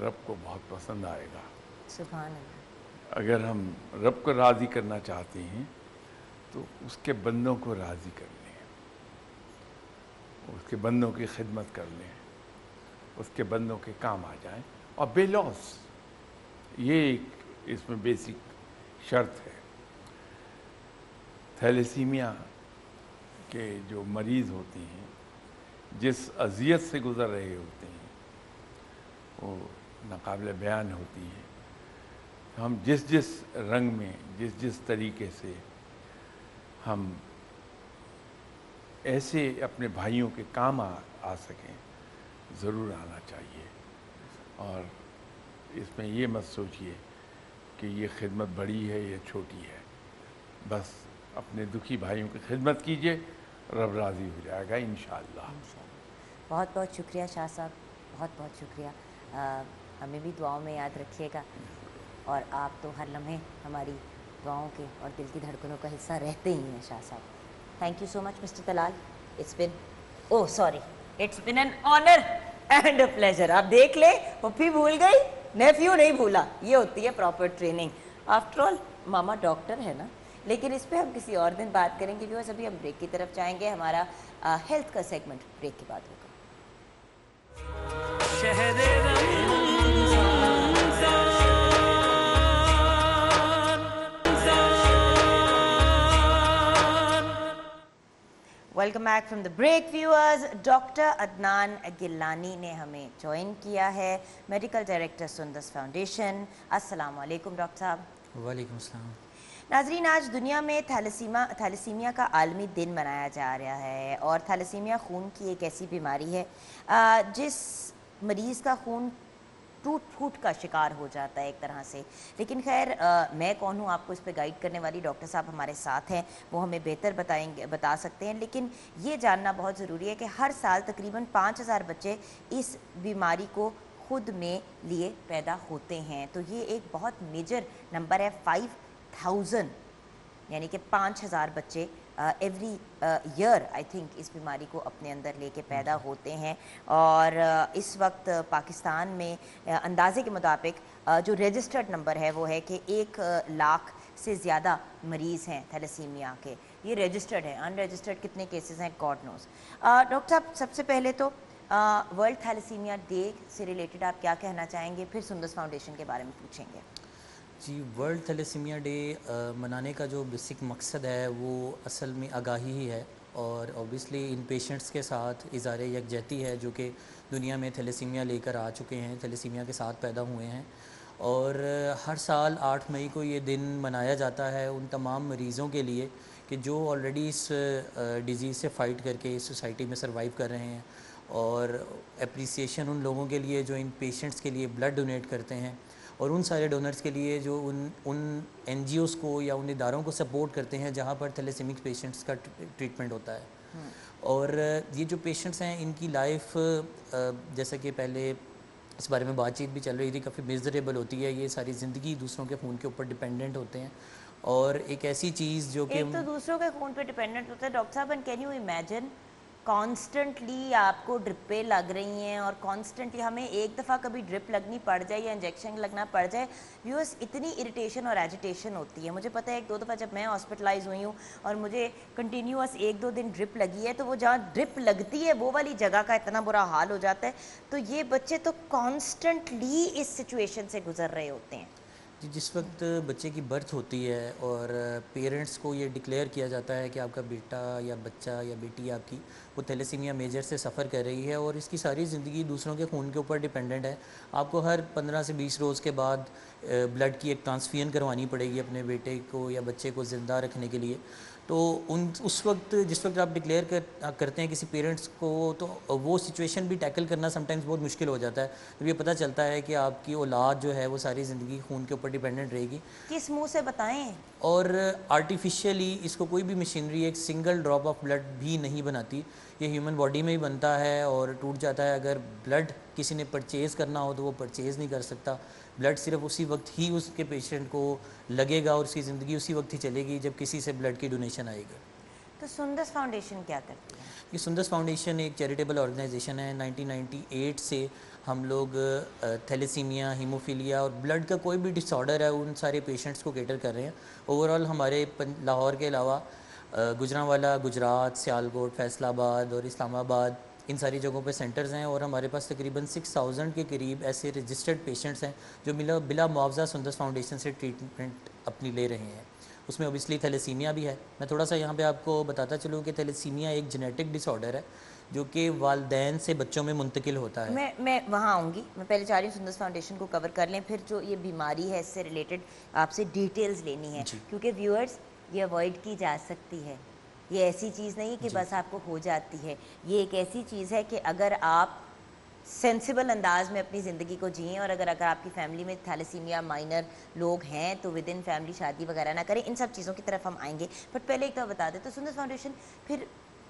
رب کو بہت پسند آئے گا. سبحان اللہ. اگر ہم رب کو راضی کرنا چاہتے ہیں تو اس کے بندوں کو راضی کر لیں، اس کے بندوں کی خدمت کر لیں، اس کے بندوں کے کام آ جائیں اور بے لوس. یہ ایک اس میں بیسک شرط ہے. تھیلیسیمیا کے جو مریض ہوتے ہیں، جس اذیت سے گزر رہے ہوتے ہیں، وہ ناقابل بیان ہوتی ہے. ہم جس جس رنگ میں، جس جس طریقے سے ہم ایسے اپنے بھائیوں کے کام آ سکیں ضرور آنا چاہیے. اور اس میں یہ مت سوچئے کہ یہ خدمت بڑی ہے یا چھوٹی ہے. بس اپنے دکھی بھائیوں کی خدمت کیجئے، رب راضی ہو جائے گا انشاءاللہ. بہت بہت شکریہ شاہ صاحب، بہت بہت شکریہ. ہمیں بھی دعاؤں میں یاد رکھیے گا، اور آپ تو ہر لمحے ہماری دعاؤں کے اور دل کی دھڑکنوں کا حصہ رہتے ہی ہیں شاہ صاحب. Thank you so much Mister Talal. It's been an honour and a pleasure. آپ دیکھ لیں، پھپھی بھول گئی، نیفیو نہیں بھولا. یہ ہوتی ہے پراپر ٹریننگ. آفٹر آل ماما ڈاکٹر ہے نا. لیکن اس پہ ہم کسی اور دن بات کریں گے. بیکاز ابھی ہم بریک کی طرف جائیں گے. ہمارا ہیلتھ کا سیگمنٹ بریک کے بعد ہوگا. Welcome back from the break viewers. Doctor Adnan Gilani نے ہمیں جوائن کیا ہے، میڈیکل ڈائریکٹر سندس فاؤنڈیشن. السلام علیکم ڈاکٹر صاحب. وعلیکم السلام. ناظرین، آج دنیا میں تھیلیسیمیا کا عالمی دن منایا جا رہا ہے. اور تھیلیسیمیا خون کی ایک ایسی بیماری ہے جس مریض کا خون ٹوٹ پھوٹ کا شکار ہو جاتا ہے ایک طرح سے. لیکن خیر، میں کون ہوں آپ کو اس پہ گائیڈ کرنے والی؟ ڈاکٹر صاحب ہمارے ساتھ ہیں، وہ ہمیں بہتر بتا سکتے ہیں. لیکن یہ جاننا بہت ضروری ہے کہ ہر سال تقریباً 5000 بچے اس بیماری کو خود میں لیے پیدا ہوتے ہیں. تو یہ ایک بہت میجر نمبر ہے. 5000 یعنی کہ 5000 بچے ایوری ایئر آئی تھنک اس بیماری کو اپنے اندر لے کے پیدا ہوتے ہیں. اور اس وقت پاکستان میں اندازے کے مطابق جو رجسٹرڈ نمبر ہے وہ ہے کہ 1 لاکھ سے زیادہ مریض ہیں تھیلیسیمیا کے. یہ رجسٹرڈ ہے، ان رجسٹرڈ کتنے کیسز ہیں گاڈ نوز. ڈاکٹر صاحب، سب سے پہلے تو ورلڈ تھیلیسیمیا ڈے سے ریلیٹڈ آپ کیا کہنا چاہیں گے؟ پھر سندس فاؤنڈیشن کے بارے میں پوچھیں گے. جی، ورلڈ تھیلیسیمیا ڈے منانے کا جو بیسک مقصد ہے وہ اصل میں آگاہی ہی ہے، اور اوبیسلی ان پیشنٹس کے ساتھ اظہار یکجہتی ہے جو کہ دنیا میں تھیلیسیمیا لے کر آ چکے ہیں، تھیلیسیمیا کے ساتھ پیدا ہوئے ہیں. اور ہر سال 8 مئی کو یہ دن منایا جاتا ہے ان تمام مریضوں کے لیے کہ جو آلریڈی اس ڈیزیز سے فائٹ کر کے اس سوسائٹی میں سروائیو کر رہے ہیں. اور اپریسیشن ان لوگوں کے لیے جو ان پیشنٹس کے لیے بلڈ ڈونیٹ کرتے ہیں، اور ان سارے ڈونرز کے لیے جو ان این جی اوز کو یا ان اداروں کو سپورٹ کرتے ہیں جہاں پر تھیلیسیمک پیشنٹس کا ٹریٹمنٹ ہوتا ہے. اور یہ جو پیشنٹس ہیں ان کی لائف جیسا کہ پہلے اس بارے میں بات چیت بھی چل رہی تھی، کافی میزریبل ہوتی ہے. یہ ساری زندگی دوسروں کے خون کے اوپر ڈپینڈنٹ ہوتے ہیں. اور ایک ایسی چیز جو کہ ایک تو دوسروں کے خون پہ ڈپینڈنٹ ہوتا ہے ڈاکٹر صاحب. And can you imagine constantly آپ کو ڈرپیں لگ رہی ہیں اور کانسٹنٹلی ہمیں ایک دفعہ کبھی ڈرپ لگنی پڑ جائے یا انجیکشن لگنا پڑ جائے ویورس اتنی اریٹیشن اور ایجیٹیشن ہوتی ہے. مجھے پتہ ہے 1-2 دفعہ جب میں ہاسپٹلائز ہوئی ہوں اور مجھے کنٹینیوس 1-2 دن ڈرپ لگی ہے تو وہ جہاں ڈرپ لگتی ہے وہ والی جگہ کا اتنا برا حال ہو جاتا ہے. تو یہ بچے تو کانسٹنٹلی اس سچویشن سے گزر رہے ہوتے ہیں. جی جس وقت بچے کی برتھ ہوتی ہے اور پیرنٹس کو یہ ڈکلیئر کیا جاتا ہے کہ آپ کا بیٹا یا بچہ یا بیٹی آپ کی وہ تھیلیسیمیا میجر سے سفر کر رہی ہے اور اس کی ساری زندگی دوسروں کے خون کے اوپر ڈیپینڈنٹ ہے. آپ کو ہر 15 سے 20 روز کے بعد بلڈ کی ایک ٹرانسفیوژن کروانی پڑے گی اپنے بیٹے کو یا بچے کو زندہ رکھنے کے لیے. تو اس وقت جس وقت آپ ڈکلیئر کرتے ہیں کسی پیرنٹس کو تو وہ سچویشن بھی ٹیکل کرنا سم ٹائمز بہت مشکل ہو جاتا ہے جب یہ پتہ چلتا ہے کہ آپ کی اولاد جو ہے وہ ساری زندگی خون کے اوپر ڈیپینڈنٹ رہے گی. کس منہ سے بتائیں؟ اور آرٹیفیشیلی اس کو کوئی بھی مشینری ایک سنگل ڈراپ آف بلڈ بھی نہیں بناتی. یہ ہیومن باڈی میں ہی بنتا ہے اور ٹوٹ جاتا ہے. اگر بلڈ کسی نے پرچیز کرنا ہو تو وہ پرچیز نہیں کر سکتا. بلڈ صرف اسی وقت ہی اس کے پیشنٹ کو لگے گا اور اس کی زندگی اسی وقت ہی چلے گی جب کسی سے بلڈ کی ڈونیشن آئے گی. تو سندس فاؤنڈیشن کیا کرتی ہے؟ یہ سندس فاؤنڈیشن ایک چیریٹیبل آرگنائزیشن ہے. 1998 سے ہم لوگ تھیلیسیمیا، ہیموفیلیا اور بلڈ کا کوئی بھی ڈس آرڈر ہے ان سارے پیشنٹس کو کیٹر کر رہے ہیں. اوور آل ہمارے لاہور کے علاوہ گجرانوالا، گجرات، سیالکوٹ، فیصل آباد اور اسلام آباد ان ساری جگہوں پہ سینٹرز ہیں اور ہمارے پاس تقریباً 6000 کے قریب ایسے رجسٹرڈ پیشنٹس ہیں جو بلا معاوضہ سندس فاؤنڈیشن سے ٹریٹمنٹ اپنی لے رہے ہیں. اس میں اوبیسلی تھیلیسیمیا بھی ہے. میں تھوڑا سا یہاں پہ آپ کو بتاتا چلوں کہ تھیلیسیمیا ایک جینیٹک ڈس آرڈر ہے جو کہ والدین سے بچوں میں منتقل ہوتا ہے. میں وہاں آؤں گی. میں پہلے چاہ رہی ہوں سندس فاؤنڈیشن کو کور کر لیں پھر جو یہ بیماری ہے اس سے ریلیٹڈ آپ سے ڈیٹیلز لینی ہے کیونکہ ویورز یہ اوائڈ کی جا سکتی ہے. یہ ایسی چیز نہیں کہ بس آپ کو ہو جاتی ہے. یہ ایک ایسی چیز ہے کہ اگر آپ سینسیبل انداز میں اپنی زندگی کو جئیں اور اگر آپ کی فیملی میں تھیلیسیمیا مائنر لوگ ہیں تو ود ان فیملی شادی وغیرہ نہ کریں. ان سب چیزوں کی طرف ہم آئیں گے بٹ پہلے ایک تو بتا دیں تو سندس فاؤنڈیشن پھر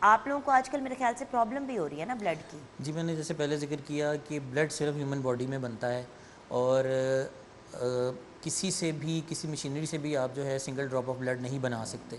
آپ لوگوں کو آج کل میرے خیال سے پرابلم بھی ہو رہی ہے نا بلڈ کی. جی میں نے جیسے پہلے ذکر کیا کہ بلڈ صرف ہیومن باڈی میں بنتا ہے اور کسی سے بھی کسی مشینری سے بھی آپ جو ہے سنگل ڈراپ آف بلڈ نہیں بنا سکتے.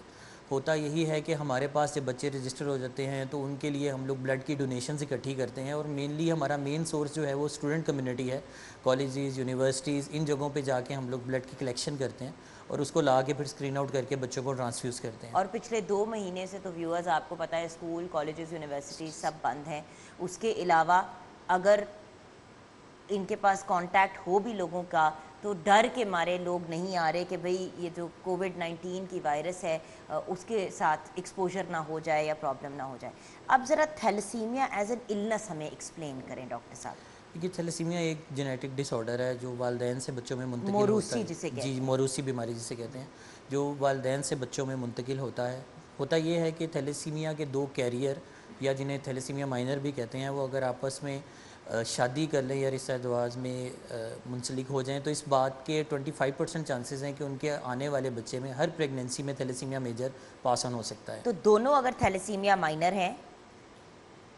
ہوتا یہی ہے کہ ہمارے پاس جب بچے رجسٹر ہو جاتے ہیں تو ان کے لیے ہم لوگ بلڈ کی ڈونیشنز اکٹھی کرتے ہیں اور مینلی ہمارا مین سورس جو ہے وہ اسٹوڈنٹ کمیونٹی ہے. کالجز، یونیورسٹیز ان جگہوں پہ جا کے ہم لوگ بلڈ کی کلیکشن کرتے ہیں اور اس کو لا کے پھر اسکرین آؤٹ کر کے بچوں کو ٹرانسفیوز کرتے ہیں. اور پچھلے 2 مہینے سے تو ویورز آپ کو پتہ ہے اسکول، کالجز، یونیورسٹیز سب بند ہیں. اس کے علاوہ اگر ان کے پاس کانٹیکٹ ہو بھی لوگوں کا تو ڈر کے مارے لوگ نہیں آ رہے کہ بھئی یہ جو کووڈ-19 کی وائرس ہے اس کے ساتھ ایکسپوجر نہ ہو جائے یا پرابلم نہ ہو جائے. اب ذرا تھیلیسیمیا ایز این النس ہمیں ایکسپلین کریں ڈاکٹر صاحب. یہ تھیلیسیمیا ایک جینیٹک ڈس آرڈر ہے جو والدین سے بچوں میں منتقل موروثی ہوتا ہے. جسے کہتے ہیں. جی موروثی بیماری جسے کہتے ہیں جو والدین سے بچوں میں منتقل ہوتا ہے. ہوتا یہ ہے کہ تھیلیسیمیا کے 2 کیریئر یا جنہیں تھیلیسیمیا مائنر بھی کہتے ہیں وہ اگر آپس میں شادی کر لیں یا رشتہ ازدواج میں منسلک ہو جائیں تو اس بات کے 25% چانسز ہیں کہ ان کے آنے والے بچے میں ہر پریگنینسی میں تھیلیسیمیا میجر پاس آن ہو سکتا ہے. تو دونوں اگر تھیلیسیمیا مائنر ہیں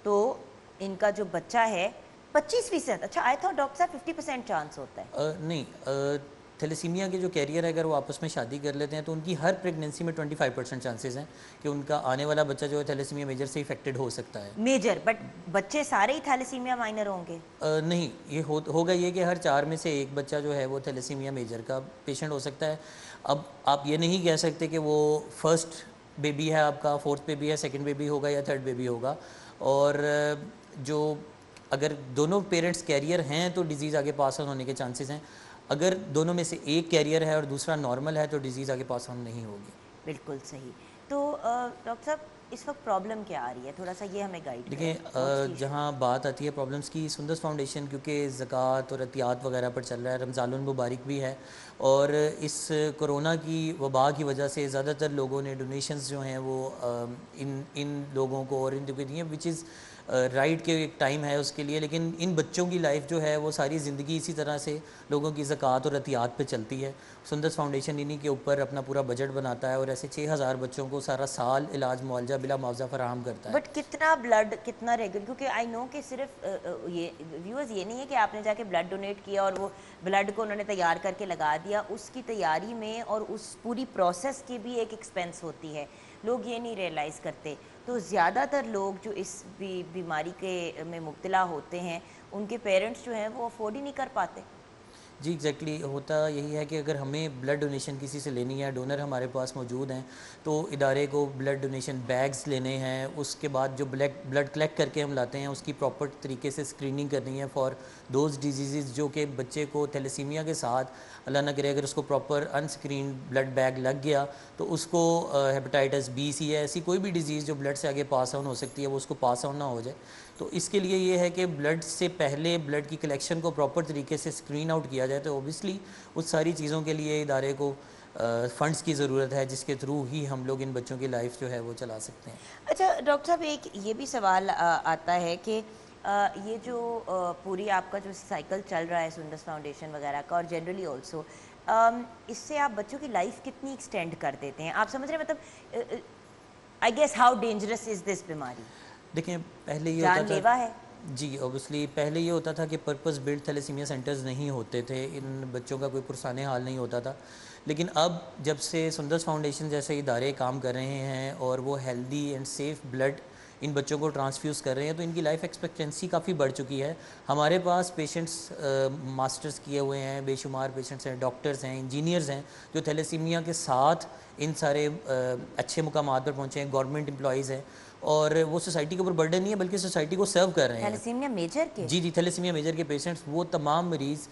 تو ان کا جو بچہ ہے 25%. اچھا آئی تھا ڈاکٹر صاحب 50% چانس ہوتا ہے. نہیں تھیلیسیمیا کے جو کیریئر ہے اگر وہ آپس میں شادی کر لیتے ہیں تو ان کی ہر پریگنینسی میں 25% چانسز ہیں کہ ان کا آنے والا بچہ جو ہے تھیلیسیمیا میجر سے افیکٹڈ ہو سکتا ہے. میجر بٹ بچے سارے ہی تھیلیسیمیا مائنر ہوں گے؟ نہیں یہ ہوگا یہ کہ ہر 4 میں سے ایک بچہ جو ہے وہ تھیلیسیمیا میجر کا پیشنٹ ہو سکتا ہے. اب آپ یہ نہیں کہہ سکتے کہ وہ فرسٹ بیبی ہے آپ کا، 4th بیبی ہے، 2nd بیبی ہوگا یا 3rd بیبی ہوگا. اور جو اگر دونوں پیرنٹس کیریئر ہیں تو ڈیزیز آگے پاس آن ہونے کے چانسز ہیں. اگر دونوں میں سے ایک کیریئر ہے اور دوسرا نارمل ہے تو ڈیزیز آگے پاس آن نہیں ہوگی. بالکل صحیح. تو ڈاکٹر صاحب اس وقت پرابلم کیا آ رہی ہے تھوڑا سا یہ ہمیں گائیڈ دیکھیں جہاں بات آتی ہے پرابلمس کی، سندس فاؤنڈیشن کیونکہ زکوٰۃ اور عطیات وغیرہ پر چل رہا ہے، رمضان المبارک بھی ہے اور اس کرونا کی وبا کی وجہ سے زیادہ تر لوگوں نے ڈونیشنز جو ہیں وہ ان لوگوں کو اور ان کو دی ہیں وچ از رائٹ کے ایک ٹائم ہے اس کے لیے. لیکن ان بچوں کی لائف جو ہے وہ ساری زندگی اسی طرح سے لوگوں کی زکوٰۃ اور عطیات پہ چلتی ہے. سندس فاؤنڈیشن انہی کے اوپر اپنا پورا بجٹ بناتا ہے اور ایسے 6000 بچوں کو سارا سال علاج معالجہ بلا معاوضہ فراہم کرتا ہے. بٹ کتنا بلڈ کتنا ریگولر، کیونکہ آئی نو کہ صرف یہ ویورز یہ نہیں ہے کہ آپ نے جا کے بلڈ ڈونیٹ کیا اور وہ بلڈ کو انہوں نے تیار کر کے لگا دیا. اس کی تیاری میں اور اس پوری پروسیس کی بھی ایک ایکسپینس ہوتی ہے، لوگ یہ نہیں ریئلائز کرتے. تو زیادہ تر لوگ جو اس بیماری کے میں مبتلا ہوتے ہیں ان کے پیرنٹس جو ہیں وہ افورڈ ہی نہیں کر پاتے. جی ایگزیکٹلی ہوتا یہی ہے کہ اگر ہمیں بلڈ ڈونیشن کسی سے لینی ہے, ڈونر ہمارے پاس موجود ہیں, تو ادارے کو بلڈ ڈونیشن بیگز لینے ہیں, اس کے بعد جو بلڈ کلیکٹ کر کے ہم لاتے ہیں اس کی پراپر طریقے سے اسکریننگ کرنی ہے فار دوز ڈیزیزز جو کہ بچے کو تھیلیسیمیا کے ساتھ اللہ نہ کرے اگر اس کو پراپر انسکرین بلڈ بیگ لگ گیا تو اس کو ہیپاٹائٹس بی سی ہے, ایسی کوئی بھی ڈیزیز جو بلڈ سے آگے پاس آن ہو سکتی ہے وہ اس کو پاس آن نہ ہو جائے. تو اس کے لیے یہ ہے کہ بلڈ سے پہلے بلڈ کی کلیکشن کو پراپر طریقے سے اسکرین آؤٹ کیا جائے. تو اوبیسلی اس ساری چیزوں کے لیے ادارے کو فنڈز کی ضرورت ہے جس کے تھرو ہی ہم لوگ ان بچوں کی لائف جو ہے وہ چلا سکتے ہیں. اچھا ڈاکٹر صاحب, ایک یہ بھی سوال آتا ہے کہ یہ جو پوری آپ کا جو سائیکل چل رہا ہے سندس فاؤنڈیشن وغیرہ کا اور جنرلی آلسو, اس سے آپ بچوں کی لائف کتنی ایکسٹینڈ کر دیتے ہیں؟ آپ سمجھ رہے ہیں مطلب آئی گیس ہاؤ ڈینجرس از دس بیماری؟ دیکھیں پہلے یہ جان ہوتا لیوا تھا ہے. جی اوبیسلی پہلے یہ ہوتا تھا کہ پرپز بلڈ تھیلیسیمیا سینٹرز نہیں ہوتے تھے, ان بچوں کا کوئی پرسانہ حال نہیں ہوتا تھا. لیکن اب جب سے سندس فاؤنڈیشن جیسے ادارے کام کر رہے ہیں اور وہ ہیلدی اینڈ سیف بلڈ ان بچوں کو ٹرانسفیوز کر رہے ہیں تو ان کی لائف ایکسپیکٹنسی کافی بڑھ چکی ہے. ہمارے پاس پیشنٹس ماسٹرز کیے ہوئے ہیں, بے شمار پیشنٹس ہیں, ڈاکٹرز ہیں, انجینئرز ہیں جو تھیلیسیمیا کے ساتھ ان سارے اچھے مقامات پر پہنچے ہیں, گورنمنٹ امپلائیز ہیں, اور وہ سوسائٹی کے اوپر برڈن نہیں ہے بلکہ سوسائٹی کو سرو کر رہے ہیں. تھیلیسیمیا میجر کے جی تھیلیسیمیا میجر کے پیشنٹس وہ تمام مریض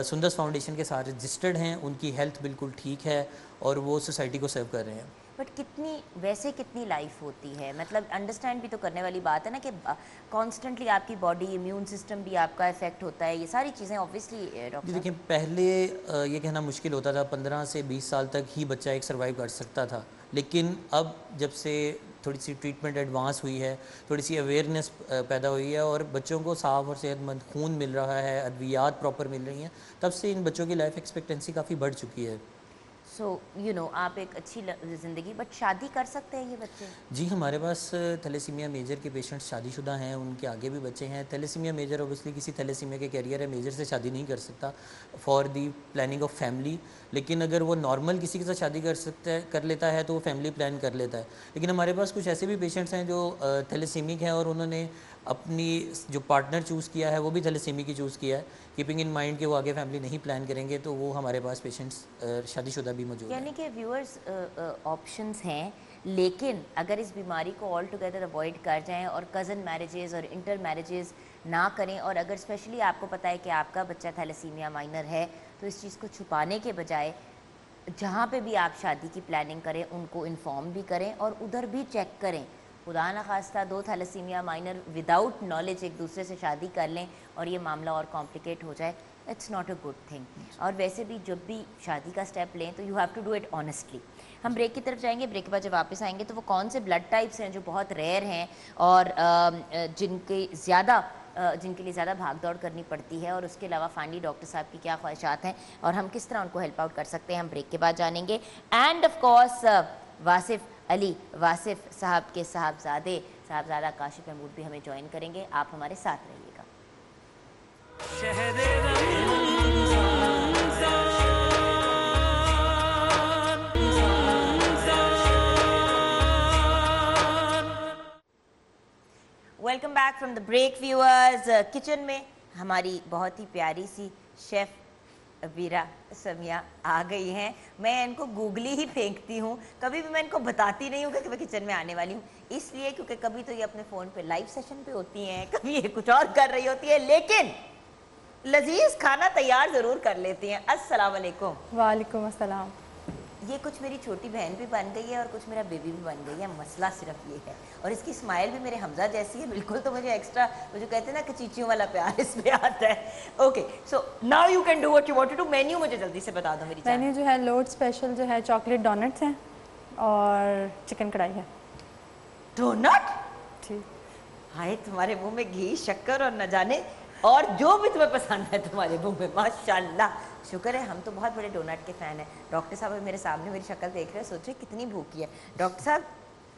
سندس فاؤنڈیشن کے ساتھ رجسٹرڈ ہیں, ان کی ہیلتھ بالکل ٹھیک ہے اور وہ سوسائٹی کو سرو کر رہے ہیں. بٹ کتنی لائف ہوتی ہے؟ مطلب انڈرسٹینڈ بھی تو کرنے والی بات ہے نا کہ کانسٹنٹلی آپ کی باڈی, امیون سسٹم بھی آپ کا افیکٹ ہوتا ہے, یہ ساری چیزیں اوبیسلی. جی دیکھیں پہلے یہ کہنا مشکل ہوتا تھا 15 سے 20 سال تک ہی بچہ ایک سروائیو کر سکتا تھا, لیکن اب جب سے تھوڑی سی ٹریٹمنٹ ایڈوانس ہوئی ہے, تھوڑی سی اویئرنیس پیدا ہوئی ہے اور بچوں کو صاف اور صحت مند خون مل رہا ہے, ادویات پراپر مل رہی ہیں, تب سے ان بچوں کی لائف ایکسپیکٹنسی کافی بڑھ چکی ہے. سو آپ ایک اچھی زندگی, بٹ شادی کر سکتے ہیں یہ بچے؟ جی ہمارے پاس تھیلیسیمیا میجر کے پیشنٹس شادی شدہ ہیں, ان کے آگے بھی بچے ہیں. تھیلیسیمیا میجر اوبیسلی کسی تھیلیسیمیا کے کیریئر ہے, میجر سے شادی نہیں کر سکتا for the planning of family, لیکن اگر وہ نارمل کسی کے ساتھ شادی کر لیتا ہے تو وہ فیملی پلان کر لیتا ہے. لیکن ہمارے پاس کچھ ایسے بھی پیشنٹس ہیں جو تھیلیسیمک ہیں اور انہوں نے اپنی جو پارٹنر چوز کیا ہے وہ بھی تھیلیسیمک ہی چوز کیا ہے, کیپنگ ان مائنڈ کہ وہ آگے فیملی نہیں پلان کریں گے, تو وہ ہمارے پاس پیشنٹس شادی شدہ بھی موجود ہیں. یعنی کہ ویورز آپشنز ہیں, لیکن اگر اس بیماری کو آل ٹوگیدر اوائڈ کر جائیں اور کزن میرجز اور انٹر میرجز نہ کریں, اور اگر اسپیشلی آپ کو پتہ ہے کہ آپ کا بچہ تھیلیسیمیا مائنر ہے تو اس چیز کو چھپانے کے بجائے جہاں پہ بھی آپ شادی کی پلاننگ کریں ان کو انفارم بھی کریں اور ادھر بھی چیک کریں. خدا نخواستہ 2 تھیلیسیمیا مائنر وداؤٹ نالج ایک دوسرے سے شادی کر لیں اور یہ معاملہ اور کمپلیکیٹ ہو جائے, it's not a good thing. اور ویسے بھی جب بھی شادی کا اسٹیپ لیں تو you have to do it honestly. ہم بریک کی طرف جائیں گے, بریک کے بعد جب واپس آئیں گے تو وہ کون سے بلڈ ٹائپس ہیں جو بہت ریئر ہیں اور جن کے لیے زیادہ بھاگ دوڑ کرنی پڑتی ہے, اور اس کے علاوہ فائنلی ڈاکٹر صاحب کی کیا خواہشات ہیں اور ہم کس طرح ان کو ہیلپ آؤٹ کر سکتے ہیں, ہم بریک کے بعد جانیں گے. اینڈ آف کورس واصف علی واصف صاحب کے صاحبزادہ کاشف محمود بھی ہمیں جوائن کریں گے. آپ ہمارے ساتھ رہیے گا. Welcome back from the break viewers. Kitchen میں ہماری بہت ہی پیاری سی شیف ویرا سمیہ آ گئی ہیں. میں ان کو گوگلی ہی پھینکتی ہوں, کبھی بھی میں ان کو بتاتی نہیں ہوں کہ میں کچن میں آنے والی ہوں, اس لیے کیونکہ کبھی تو یہ اپنے فون پہ لائیو سیشن پہ ہوتی ہیں, کبھی یہ کچھ اور کر رہی ہوتی ہے, لیکن لذیذ کھانا تیار ضرور کر لیتی ہیں. السلام علیکم. وعلیکم السلام. یہ کچھ میری چھوٹی بہن بھی بن گئی ہے اور کچھ میرا بیبی بھی بن گئی ہے, مسئلہ صرف یہ ہے, اور اس کی اسمائل بھی میرے حمزہ جیسی ہے بالکل, تو مجھے ایکسٹرا وہ جو کہتے ہیں نا کچیچیوں والا پیار اس پہ آتا ہے. Okay so now you can do what you want to do. مینیو مجھے جلدی سے بتا دو میری جان. مینیو جو ہے لوڈ اسپیشل جو ہے چاکلیٹ ڈونٹس ہیں اور چکن کڑھائی ہے. ڈونٹ؟ ٹھیک. ہائے تمہارے منہ میں گھی شکر اور نہ جانے اور جو بھی تمہیں پسند ہے تمہارے منہ میں, ماشاءاللہ. شکر ہے, ہم تو بہت بڑے ڈونٹ کے فین ہیں. ڈاکٹر صاحب میرے سامنے میری شکل دیکھ رہے ہیں, سوچ رہے کتنی بھوکی ہے. ڈاکٹر صاحب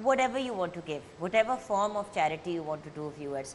whatever you want to give, whatever form of charity you want to do viewers।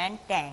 and Tang।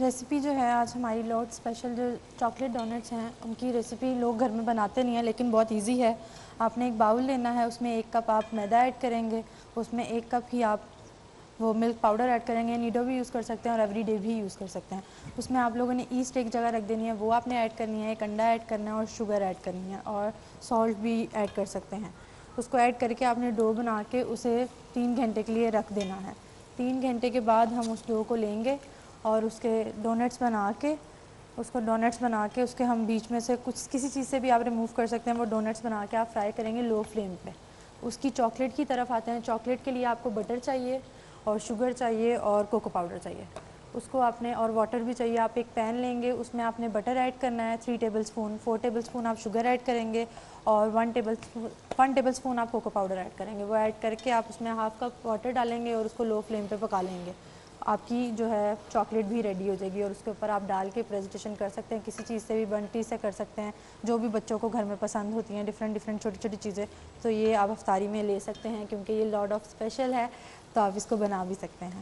Recipe جو ہے آج ہماری لارڈ اسپیشل جو چاکلیٹ ڈونٹس ہیں ان کی ریسیپی لوگ گھر میں بناتے نہیں ہیں لیکن بہت ایزی ہے. آپ نے ایک باؤل لینا ہے, اس میں 1 کپ آپ میدا ایڈ کریں گے, اس میں 1 کپ ہی آپ وہ ملک پاؤڈر ایڈ کریں گے. نیڈو بھی یوز کر سکتے ہیں اور ایوری ڈے بھی یوز کر سکتے ہیں. اس میں آپ لوگوں نے ایسٹ ایک جگہ رکھ دینی ہے, وہ آپ نے ایڈ کرنی ہے, ایک انڈا ایڈ کرنا ہے اور شوگر ایڈ کرنی ہے اور سالٹ بھی ایڈ کر سکتے ہیں. اس کو ایڈ کر کے آپ نے ڈو بنا کے اسے 3 گھنٹے کے لیے رکھ دینا ہے. 3 گھنٹے کے بعد ہم اس ڈو کو لیں گے اور اس کے ڈونٹس بنا کے اس کے ہم بیچ میں سے کچھ کسی چیز سے بھی آپ ریموو کر سکتے ہیں. وہ ڈونٹس بنا کے آپ فرائی کریں گے لو فلیم پہ. اس کی چاکلیٹ کی طرف آتے ہیں. چاکلیٹ کے لیے آپ کو بٹر چاہیے اور شوگر چاہیے اور کوکو پاؤڈر چاہیے. اس کو آپ نے اور واٹر بھی چاہیے. آپ ایک پین لیں گے, اس میں آپ نے بٹر ایڈ کرنا ہے 3 ٹیبل اسپون, 4 ٹیبل اسپون آپ شوگر ایڈ کریں گے اور 1 ٹیبل اسپون آپ کوکو پاؤڈر ایڈ کریں گے. وہ ایڈ کر کے آپ اس میں ½ کپ واٹر ڈالیں گے اور اس کو لو فلیم پہ پکا لیں گے. آپ کی جو ہے چاکلیٹ بھی ریڈی ہو جائے گی اور اس کے اوپر آپ ڈال کے پریزنٹیشن کر سکتے ہیں. کسی چیز سے بھی بنٹی سے کر سکتے ہیں, جو بھی بچوں کو گھر میں پسند ہوتی ہیں ڈفرینٹ چھوٹی چھوٹی چیزیں. تو یہ آپ افطاری میں لے سکتے ہیں کیونکہ یہ لارڈ آف اسپیشل ہے, تو آپ اس کو بنا بھی سکتے ہیں.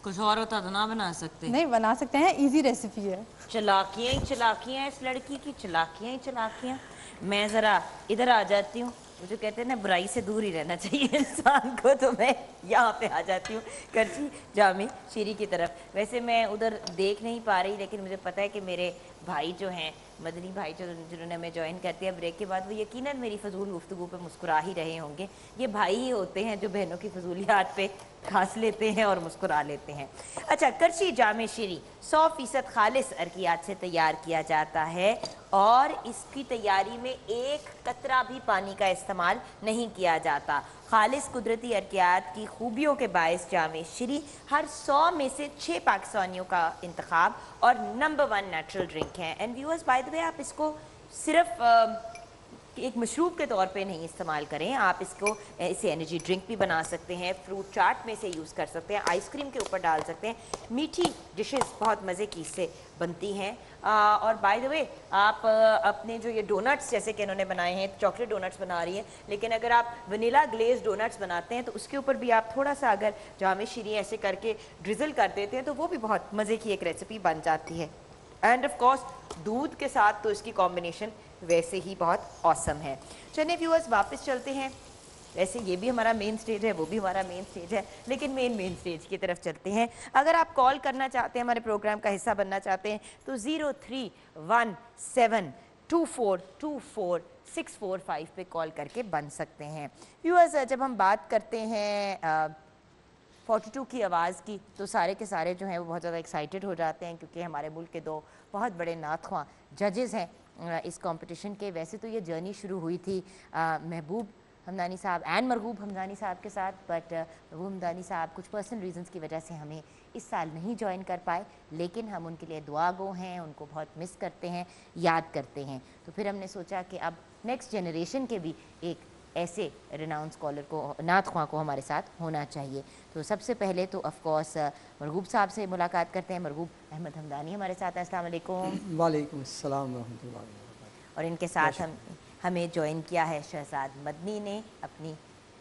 کچھ اور ہوتا تو نہ بنا سکتے. نہیں, بنا سکتے ہیں, ایزی ریسیپی ہے. چلاکیاں ہی چلاکیاں اس لڑکی کی, چلاکیاں ہی چلاکیاں. میں ذرا ادھر آ جاتی ہوں. وہ جو کہتے ہیں نا برائی سے دور ہی رہنا چاہیے انسان کو, تو میں یہاں پہ آ جاتی ہوں کرچی جامع شیری کی طرف. ویسے میں ادھر دیکھ نہیں پا رہی لیکن مجھے پتہ ہے کہ میرے بھائی جو ہیں مدنی بھائی جنہوں نے ہمیں جوائن کر دیا بریک کے بعد, وہ یقیناً میری فضول گفتگو پہ مسکرا ہی رہے ہوں گے. یہ بھائی ہی ہوتے ہیں جو بہنوں کی فضولیات پہ ہنس لیتے ہیں اور مسکرا لیتے ہیں. اچھا, کرچی جامع شیری 100% خالص عرقیات سے تیار کیا جاتا ہے اور اس کی تیاری میں 1 قطرہ بھی پانی کا استعمال نہیں کیا جاتا. خالص قدرتی عرقیات کی خوبیوں کے باعث جامع شیری ہر 100 میں سے 6 پاکستانیوں کا انتخاب اور نمبر 1 نیچرل ڈرنک ہے. اینڈ ویورز بائی دا وے, آپ اس کو صرف ایک مشروب کے طور پہ نہیں استعمال کریں, آپ اس کو اسے انرجی ڈرنک بھی بنا سکتے ہیں, فروٹ چاٹ میں سے یوز کر سکتے ہیں, آئس کریم کے اوپر ڈال سکتے ہیں. میٹھی ڈشز بہت مزے کی اس سے بنتی ہیں. اور بائی دا وے, آپ اپنے جو یہ ڈونٹس جیسے کہ انہوں نے بنائے ہیں, چاکلیٹ ڈونٹس بنا رہی ہیں, لیکن اگر آپ ونیلا گلیز ڈونٹس بناتے ہیں تو اس کے اوپر بھی آپ تھوڑا سا اگر جامع شیری ایسے کر کے ڈرزل کر دیتے ہیں تو وہ بھی بہت مزے کی ایک ریسیپی بن جاتی ہے. اینڈ آف کورس دودھ کے ساتھ تو اس کی کمبینیشن ویسے ہی بہت آسم ہے. چلیں ویورز, واپس چلتے ہیں. ویسے یہ بھی ہمارا مین سٹیج ہے, وہ بھی ہمارا مین سٹیج ہے, لیکن مین سٹیج کی طرف چلتے ہیں. اگر آپ کال کرنا چاہتے ہیں, ہمارے پروگرام کا حصہ بننا چاہتے ہیں تو 0317242465 پہ کال کر کے بن سکتے ہیں. ویورز, جب ہم بات کرتے ہیں 42 کی آواز کی تو سارے کے سارے جو ہیں وہ بہت زیادہ ایکسائٹڈ ہو جاتے ہیں کیونکہ ہمارے ملک کے 2 بہت بڑے نعت خواں ججز ہیں اس کمپٹیشن کے. ویسے تو یہ جرنی شروع ہوئی تھی محبوب حمدانی صاحب اینڈ مرغوب حمدانی صاحب کے ساتھ, بٹ محبوب حمدانی صاحب کچھ پرسنل ریزنز کی وجہ سے ہمیں اس سال نہیں جوائن کر پائے, لیکن ہم ان کے لیے دعا گو ہیں, ان کو بہت مس کرتے ہیں, یاد کرتے ہیں. تو پھر ہم نے سوچا کہ اب نیکسٹ جنریشن کے بھی ایک ایسے ریناؤن اسکالر کو, نعت خواں کو ہمارے ساتھ ہونا چاہیے. تو سب سے پہلے تو آف کورس مرغوب صاحب سے ملاقات کرتے ہیں. مرغوب احمد حمدانی ہمارے ساتھ ہیں. السلام علیکم. وعلیکم السلام ورحمۃ اللہ وبرکاتہ. اور ان کے ساتھ ہمیں جوائن کیا ہے شہزاد مدنی نے, اپنی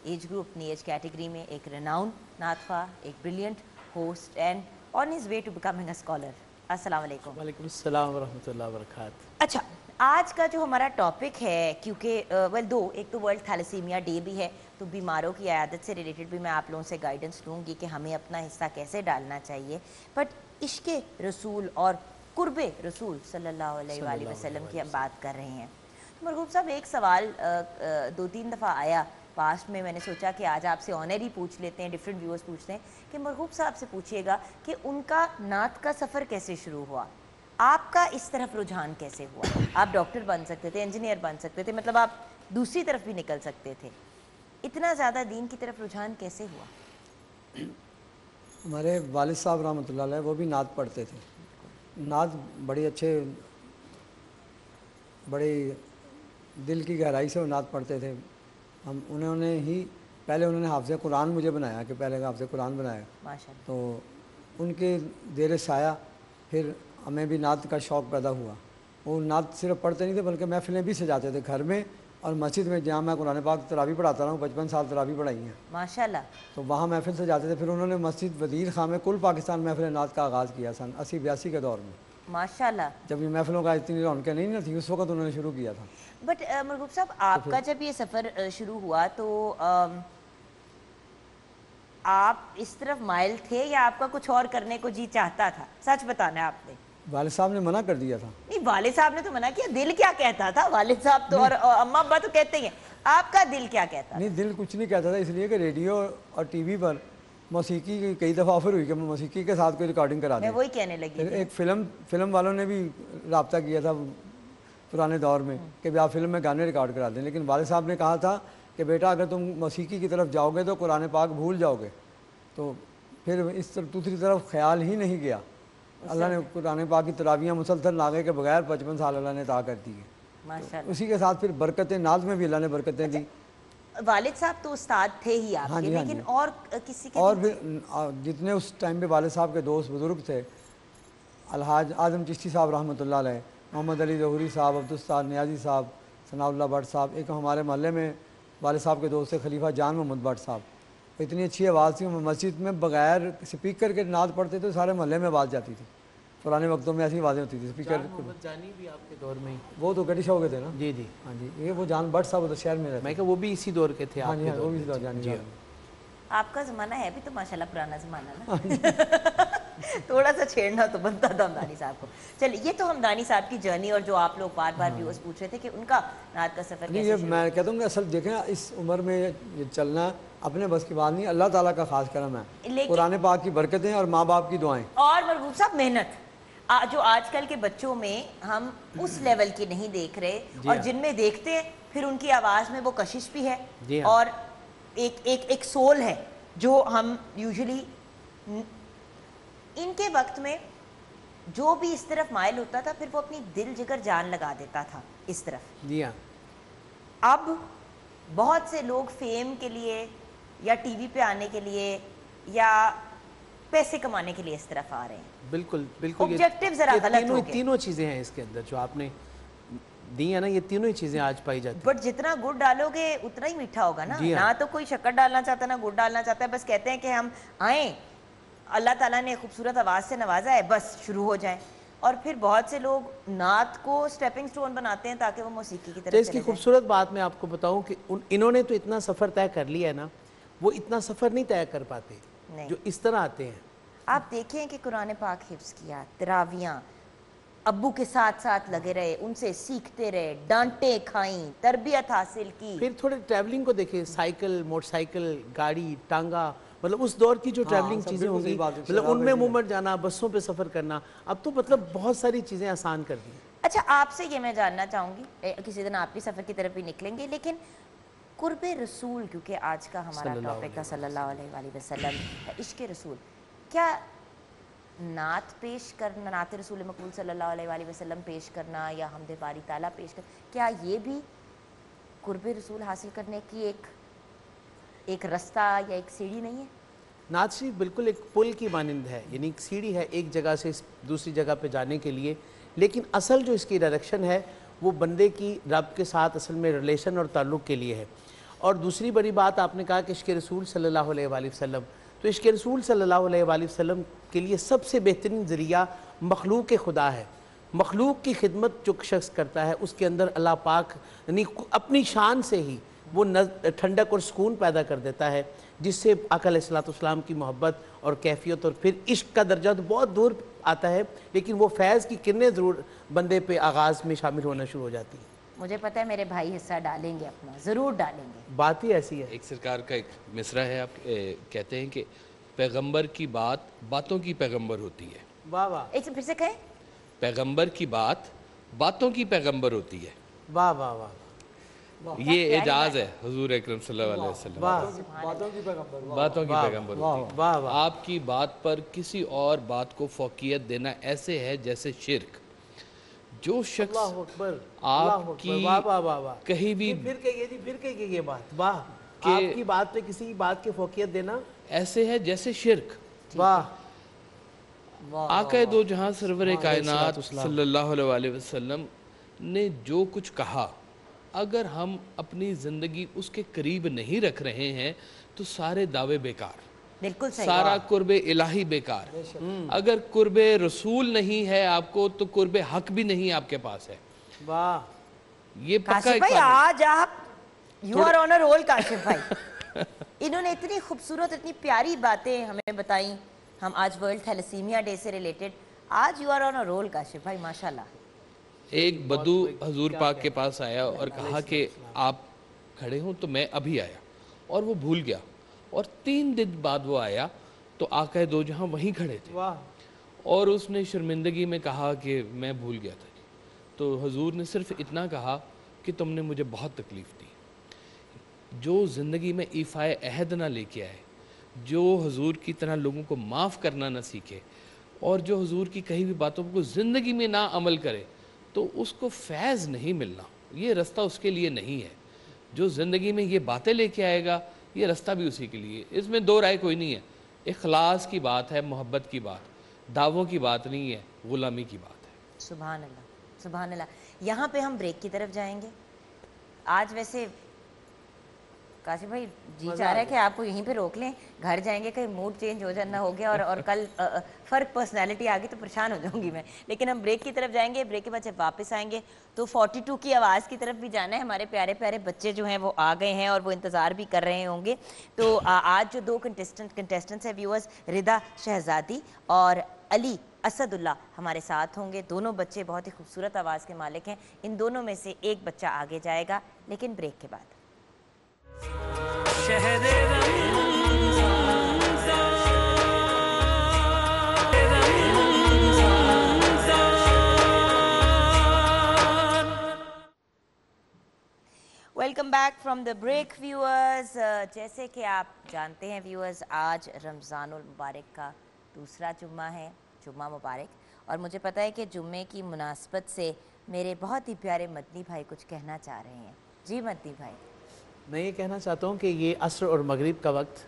ایج گروپ, اپنی ایج کیٹیگری میں ایک ریناؤن نعت خواہ, ایک brilliant host and on his way to becoming a scholar. السلام علیکم. وعلیکم السلام ورحمۃ اللہ وبرکاتہ. اچھا, آج کا جو ہمارا ٹاپک ہے, کیونکہ ایک تو ورلڈ تھیلیسیمیا ڈے بھی ہے, تو بیماروں کی عیادت سے ریلیٹڈ بھی میں آپ لوگوں سے گائیڈنس لوں گی کہ ہمیں اپنا حصہ کیسے ڈالنا چاہیے. بٹ عشق رسول اور قرب رسول صلی اللہ علیہ وآلہ وسلم کی ہم بات کر رہے ہیں. مرغوب صاحب, ایک سوال 2-3 دفعہ آیا پاسٹ میں, میں نے سوچا کہ آج آپ سے آنر ہی پوچھ لیتے ہیں, ڈفرینٹ ویورز پوچھتے ہیں کہ مرغوب صاحب سے پوچھیے گا کہ ان کا نعت کا سفر کیسے شروع ہوا, آپ کا اس طرف رجحان کیسے ہوا. آپ ڈاکٹر بن سکتے تھے, انجینئر بن سکتے تھے, مطلب آپ دوسری طرف بھی نکل سکتے تھے, اتنا زیادہ دین کی طرف رجحان کیسے ہوا؟ ہمارے والد صاحب رحمۃ اللہ علیہ وہ بھی نعت پڑھتے تھے. نعت بڑی اچھے, بڑی دل کی گہرائی سے وہ نعت پڑھتے تھے. انہوں نے حافظ قرآن مجھے بنایا, کہ پہلے حافظ قرآن بنایا. ماشاءاللہ. تو ان کے زیر سایہ پھر ہمیں بھی نعت کا شوق پیدا ہوا. وہ نعت صرف پڑھتے نہیں تھے بلکہ محفلیں بھی سجاتے تھے گھر میں اور مسجد میں جہاں میں قرآن پاک تراویح پڑھاتا رہا ہوں، 55 سال تراویح پڑھائی ہیں، ماشاءاللہ. تو وہاں محفل سے جاتے تھے. پھر انہوں نے مسجد وزیر خان میں کل پاکستان محفل نعت کا آغاز کیا سن 80-82 کے دور میں. ماشاءاللہ. جب یہ محفلوں کا اتنی رونقیں نہیں تھی اس وقت انہوں نے شروع کیا تھا. بٹ مرغوب صاحب آپ کا جب یہ سفر شروع ہوا تو آپ اس طرف مائل تھے یا آپ کا کچھ اور کرنے کو جی چاہتا تھا؟ سچ بتانا ہے آپ نے. والد صاحب نے منع کر دیا تھا. نہیں والد صاحب نے تو منع کیا، دل کیا کہتا تھا؟ والد صاحب تو اور اماں ابا تو کہتے ہیں، آپ کا دل کیا کہتا تھا؟ نہیں دل کچھ نہیں کہتا تھا، اس لیے کہ ریڈیو اور ٹی وی پر موسیقی کی کئی دفعہ آفر ہوئی کہ میں موسیقی کے ساتھ کوئی ریکارڈنگ کرا دیں. میں وہی کہنے لگی. ایک فلم والوں نے بھی رابطہ کیا تھا پرانے دور میں کہ آپ فلم میں گانے ریکارڈ کرا دیں، لیکن والد صاحب نے کہا تھا کہ بیٹا اگر تم موسیقی کی طرف جاؤ گے تو قرآن پاک بھول جاؤ گے. تو پھر اس طرف دوسری طرف خیال ہی نہیں گیا. اللہ نے قرآن پاک کی تراویحیں مسلسل ناغے کے بغیر 55 سال اللہ نے عطا کر دی ہے. ماشاءاللہ. اسی کے ساتھ پھر برکتیں ناز میں بھی اللہ نے برکتیں دی. والد صاحب تو استاد تھے ہی آپ کے، لیکن اور کسی کے اور پھر جتنے اس ٹائم پہ والد صاحب کے دوست بزرگ تھے، الحاج اعظم چشتی صاحب رحمۃ اللہ علیہ، محمد علی ظہوری صاحب، عبدالستار نیازی صاحب، ثناء اللہ بٹ صاحب، ایک ہمارے محلے میں والد صاحب کے دوست تھے خلیفہ جان محمد بٹ صاحب. اتنی اچھی آواز تھی، مسجد میں بغیر سپیکر کے نعت پڑھتے تھے سارے محلے میں آواز جاتی تھی. پرانے وقتوں میں ایسی آوازیں ہوتی تھی سپیکر. محمد جانی بھی آپ کے دور میں ہی، وہ تو گٹی شاہ کے تھے نا. جی جی ہاں جی، یہ وہ جان بٹ صاحب تو شہر میں رہتے. میں کہ وہ بھی اسی دور کے تھے. ہاں جی، وہ بھی اسی دور جانی. آپ کا زمانہ ہے بھی تو ماشاءاللہ پرانا زمانہ نا. تھوڑا سا چھیڑنا تو بنتا تھا ہمدانی صاحب کو. چلیے یہ تو ہمدانی صاحب کی جرنی اور جو آپ لوگ بار بار ویورز پوچھ رہے تھے کہ ان کا نعت کا سفر کیسے شروع. میں کہتا ہوں کہ اصل دیکھیں اس عمر میں یہ چلنا اپنے بس کی بات نہیں، اللہ تعالیٰ کا خاص کرم ہے، قرآن پاک کی برکتیں اور ماں باپ کی دعائیں. اور مرغوب صاحب محنت جو آج کل کے بچوں میں ہم اس لیول کی نہیں دیکھ رہے، اور جن میں دیکھتے ہیں پھر ان کی آواز میں وہ کشش بھی ہے اور ایک سول ہے جو ہم یوزلی ان کے وقت میں جو بھی اس طرف مائل ہوتا تھا پھر وہ اپنی دل جگر جان لگا دیتا تھا اس طرف. جی ہاں. اب بہت سے لوگ فیم کے لیے یا ٹی وی پہ آنے کے لیے یا پیسے کمانے کے لیے اس طرف آ رہے ہیں. بالکل بالکل. آبجیکٹیو ذرا غلط ہو گئے. تینوں چیزیں ہیں اس کے اندر جو آپ نے دی ہیں نا، یہ تینوں ہی چیزیں آج پائی جاتی ہیں. بٹ جتنا گڑ ڈالو گے اتنا ہی میٹھا ہوگا نا. نہ تو کوئی شکر ڈالنا چاہتا نہ گڑ ڈالنا چاہتا ہے، بس کہتے ہیں کہ ہم آئیں، اللہ تعالیٰ نے خوبصورت آواز سے نوازا ہے، بس شروع ہو جائیں. اور پھر بہت سے لوگ نعت کو سٹیپنگ سٹون بناتے ہیں تاکہ وہ موسیقی کی طرف چلے جائیں. اس کی خوبصورت بات میں آپ کو بتاؤں کہ انہوں نے تو اتنا سفر طے کر لیا ہے نا، وہ اتنا سفر نہیں طے کر پاتے جو اس طرح آتے ہیں. آپ دیکھیں کہ قرآن پاک حفظ کیا، تراویاں ابو کے ساتھ ساتھ لگے رہے، ان سے سیکھتے رہے، ڈانٹیں کھائیں، تربیت حاصل کی. پھر تھوڑے ٹریولنگ کو دیکھیں، سائیکل، موٹر سائیکل، گاڑی، ٹانگا، مطلب اس دور کی جو ٹریولنگ چیزیں ہوں گی، مطلب ان میں موومنٹ جانا، بسوں پہ سفر کرنا، اب تو مطلب بہت ساری چیزیں آسان کر دی. اچھا آپ سے یہ میں جاننا چاہوں گی، کسی دن آپ بھی سفر کی طرف بھی نکلیں گے، لیکن قرب رسول کیونکہ آج کا ہمارا ٹاپک تھا صلی اللہ علیہ وآلہ وسلم، عشق رسول، کیا نعت پیش کرنا، نعت رسول مقبول صلی اللہ علیہ وآلہ وسلم پیش کرنا یا حمد باری تعالیٰ پیش کرنا، کیا یہ بھی قرب رسول حاصل کرنے کی ایک رستہ یا ایک سیڑھی نہیں ہے؟ نعت شریف بالکل ایک پل کی مانند ہے، یعنی ایک سیڑھی ہے ایک جگہ سے دوسری جگہ پہ جانے کے لیے، لیکن اصل جو اس کی ڈائریکشن ہے وہ بندے کی رب کے ساتھ اصل میں ریلیشن اور تعلق کے لیے ہے. اور دوسری بڑی بات آپ نے کہا کہ عشق رسول صلی اللہ علیہ وآلہ وسلم، تو عشق رسول صلی اللہ علیہ وآلہ وسلم کے لیے سب سے بہترین ذریعہ مخلوق خدا ہے. مخلوق کی خدمت جو شخص کرتا ہے اس کے اندر اللہ پاک یعنی اپنی شان سے ہی وہ ٹھنڈک اور سکون پیدا کر دیتا ہے، جس سے آقا علیہ الصلوۃ والسلام کی محبت اور کیفیت اور پھر عشق کا درجہ تو بہت دور آتا ہے، لیکن وہ فیض کی کرنیں ضرور بندے پہ آغاز میں شامل ہونا شروع ہو جاتی ہیں. مجھے پتہ ہے میرے بھائی حصہ ڈالیں گے اپنا، ضرور ڈالیں گے. بات ہی ایسی ہے. ایک سرکار کا ایک مصرع ہے، آپ کہتے ہیں کہ پیغمبر کی بات باتوں کی پیغمبر ہوتی ہے. واہ واہ. ایک پھر سے کہیں. پیغمبر کی بات باتوں کی پیغمبر ہوتی ہے. واہ واہ واہ. یہ اعجاز ہے حضور اکرم صلی اللہ علیہ وسلم. باتوں کی پیغمبر. باتوں کی پیغمبر ہوتی ہے. آپ کی بات پر کسی اور بات کو فوقیت دینا ایسے ہے جیسے شرک. جو شخص آپ کی کہیں بھی پھر کہیے یہ بات، واہ، آپ کی بات پہ کسی بات کی فوقیت دینا ایسے ہے جیسے شرک. واہ. آقا دو جہاں سرور کائنات صلی اللہ علیہ وسلم نے جو کچھ کہا اگر ہم اپنی زندگی اس کے قریب نہیں رکھ رہے ہیں تو سارے دعوے بیکار، بالکل صحیح، سارا قرب الہی بیکار. اگر قرب رسول نہیں ہے آپ کو تو قرب حق بھی نہیں آپ کے پاس ہے. واہ یہ پکا کاشف بھائی آج آپ you are on a roll. Kashif بھائی انہوں نے اتنی خوبصورت اتنی پیاری باتیں ہمیں بتائیں. ہم آج ورلڈ تھیلیسیمیا ڈے سے ریلیٹڈ آج you are on a roll Kashif بھائی ماشاء اللہ. ایک بدو حضور پاک کے پاس آیا اور کہا کہ آپ کھڑے ہوں تو میں ابھی آیا، اور وہ بھول گیا، اور 3 دن بعد وہ آیا تو آقا دو جہاں وہیں کھڑے تھے، اور اس نے شرمندگی میں کہا کہ میں بھول گیا تھا. تو حضور نے صرف اتنا کہا کہ تم نے مجھے بہت تکلیف دی. جو زندگی میں ایفائے عہد نہ لے کے آئے، جو حضور کی طرح لوگوں کو معاف کرنا نہ سیکھے، اور جو حضور کی کہی ہوئی باتوں کو زندگی میں نہ عمل کرے، تو اس کو فیض نہیں ملنا. یہ رستہ اس کے لیے نہیں ہے. جو زندگی میں یہ باتیں لے کے آئے گا یہ رستہ بھی اسی کے لیے. اس میں دو رائے کوئی نہیں ہے. اخلاص کی بات ہے، محبت کی بات، دعووں کی بات نہیں ہے، غلامی کی بات ہے. سبحان اللہ سبحان اللہ. یہاں پہ ہم بریک کی طرف جائیں گے. آج ویسے کاشف بھائی جی چاہ رہا ہے کہ آپ کو یہیں پہ روک لیں، گھر جائیں گے کہیں موڈ چینج ہو جانا ہو گیا اور کل فرق پرسنالٹی آ گئی تو پریشان ہو جاؤں گی میں. لیکن ہم بریک کی طرف جائیں گے. بریک کے بعد جب واپس آئیں گے تو 42 کی آواز کی طرف بھی جانا ہے. ہمارے پیارے پیارے بچے جو ہیں وہ آ گئے ہیں اور وہ انتظار بھی کر رہے ہوں گے. تو آج جو 2 کنٹیسٹنٹس ہیں ویورز، ردا شہزادی اور علی اسد اللہ ہمارے ساتھ ہوں گے. دونوں بچے بہت ہی خوبصورت آواز کے مالک ہیں. ان دونوں میں سے ایک بچہ آگے جائے گا لیکن بریک کے بعد. Welcome back from the break viewers. جیسے کہ آپ جانتے ہیں ویورز، آج رمضان المبارک کا دوسرا جمعہ ہے، جمعہ مبارک. اور مجھے پتہ ہے کہ جمعے کی مناسبت سے میرے بہت ہی پیارے مدنی بھائی کچھ کہنا چاہ رہے ہیں. جی مدنی بھائی. میں یہ کہنا چاہتا ہوں کہ یہ عصر اور مغرب کا وقت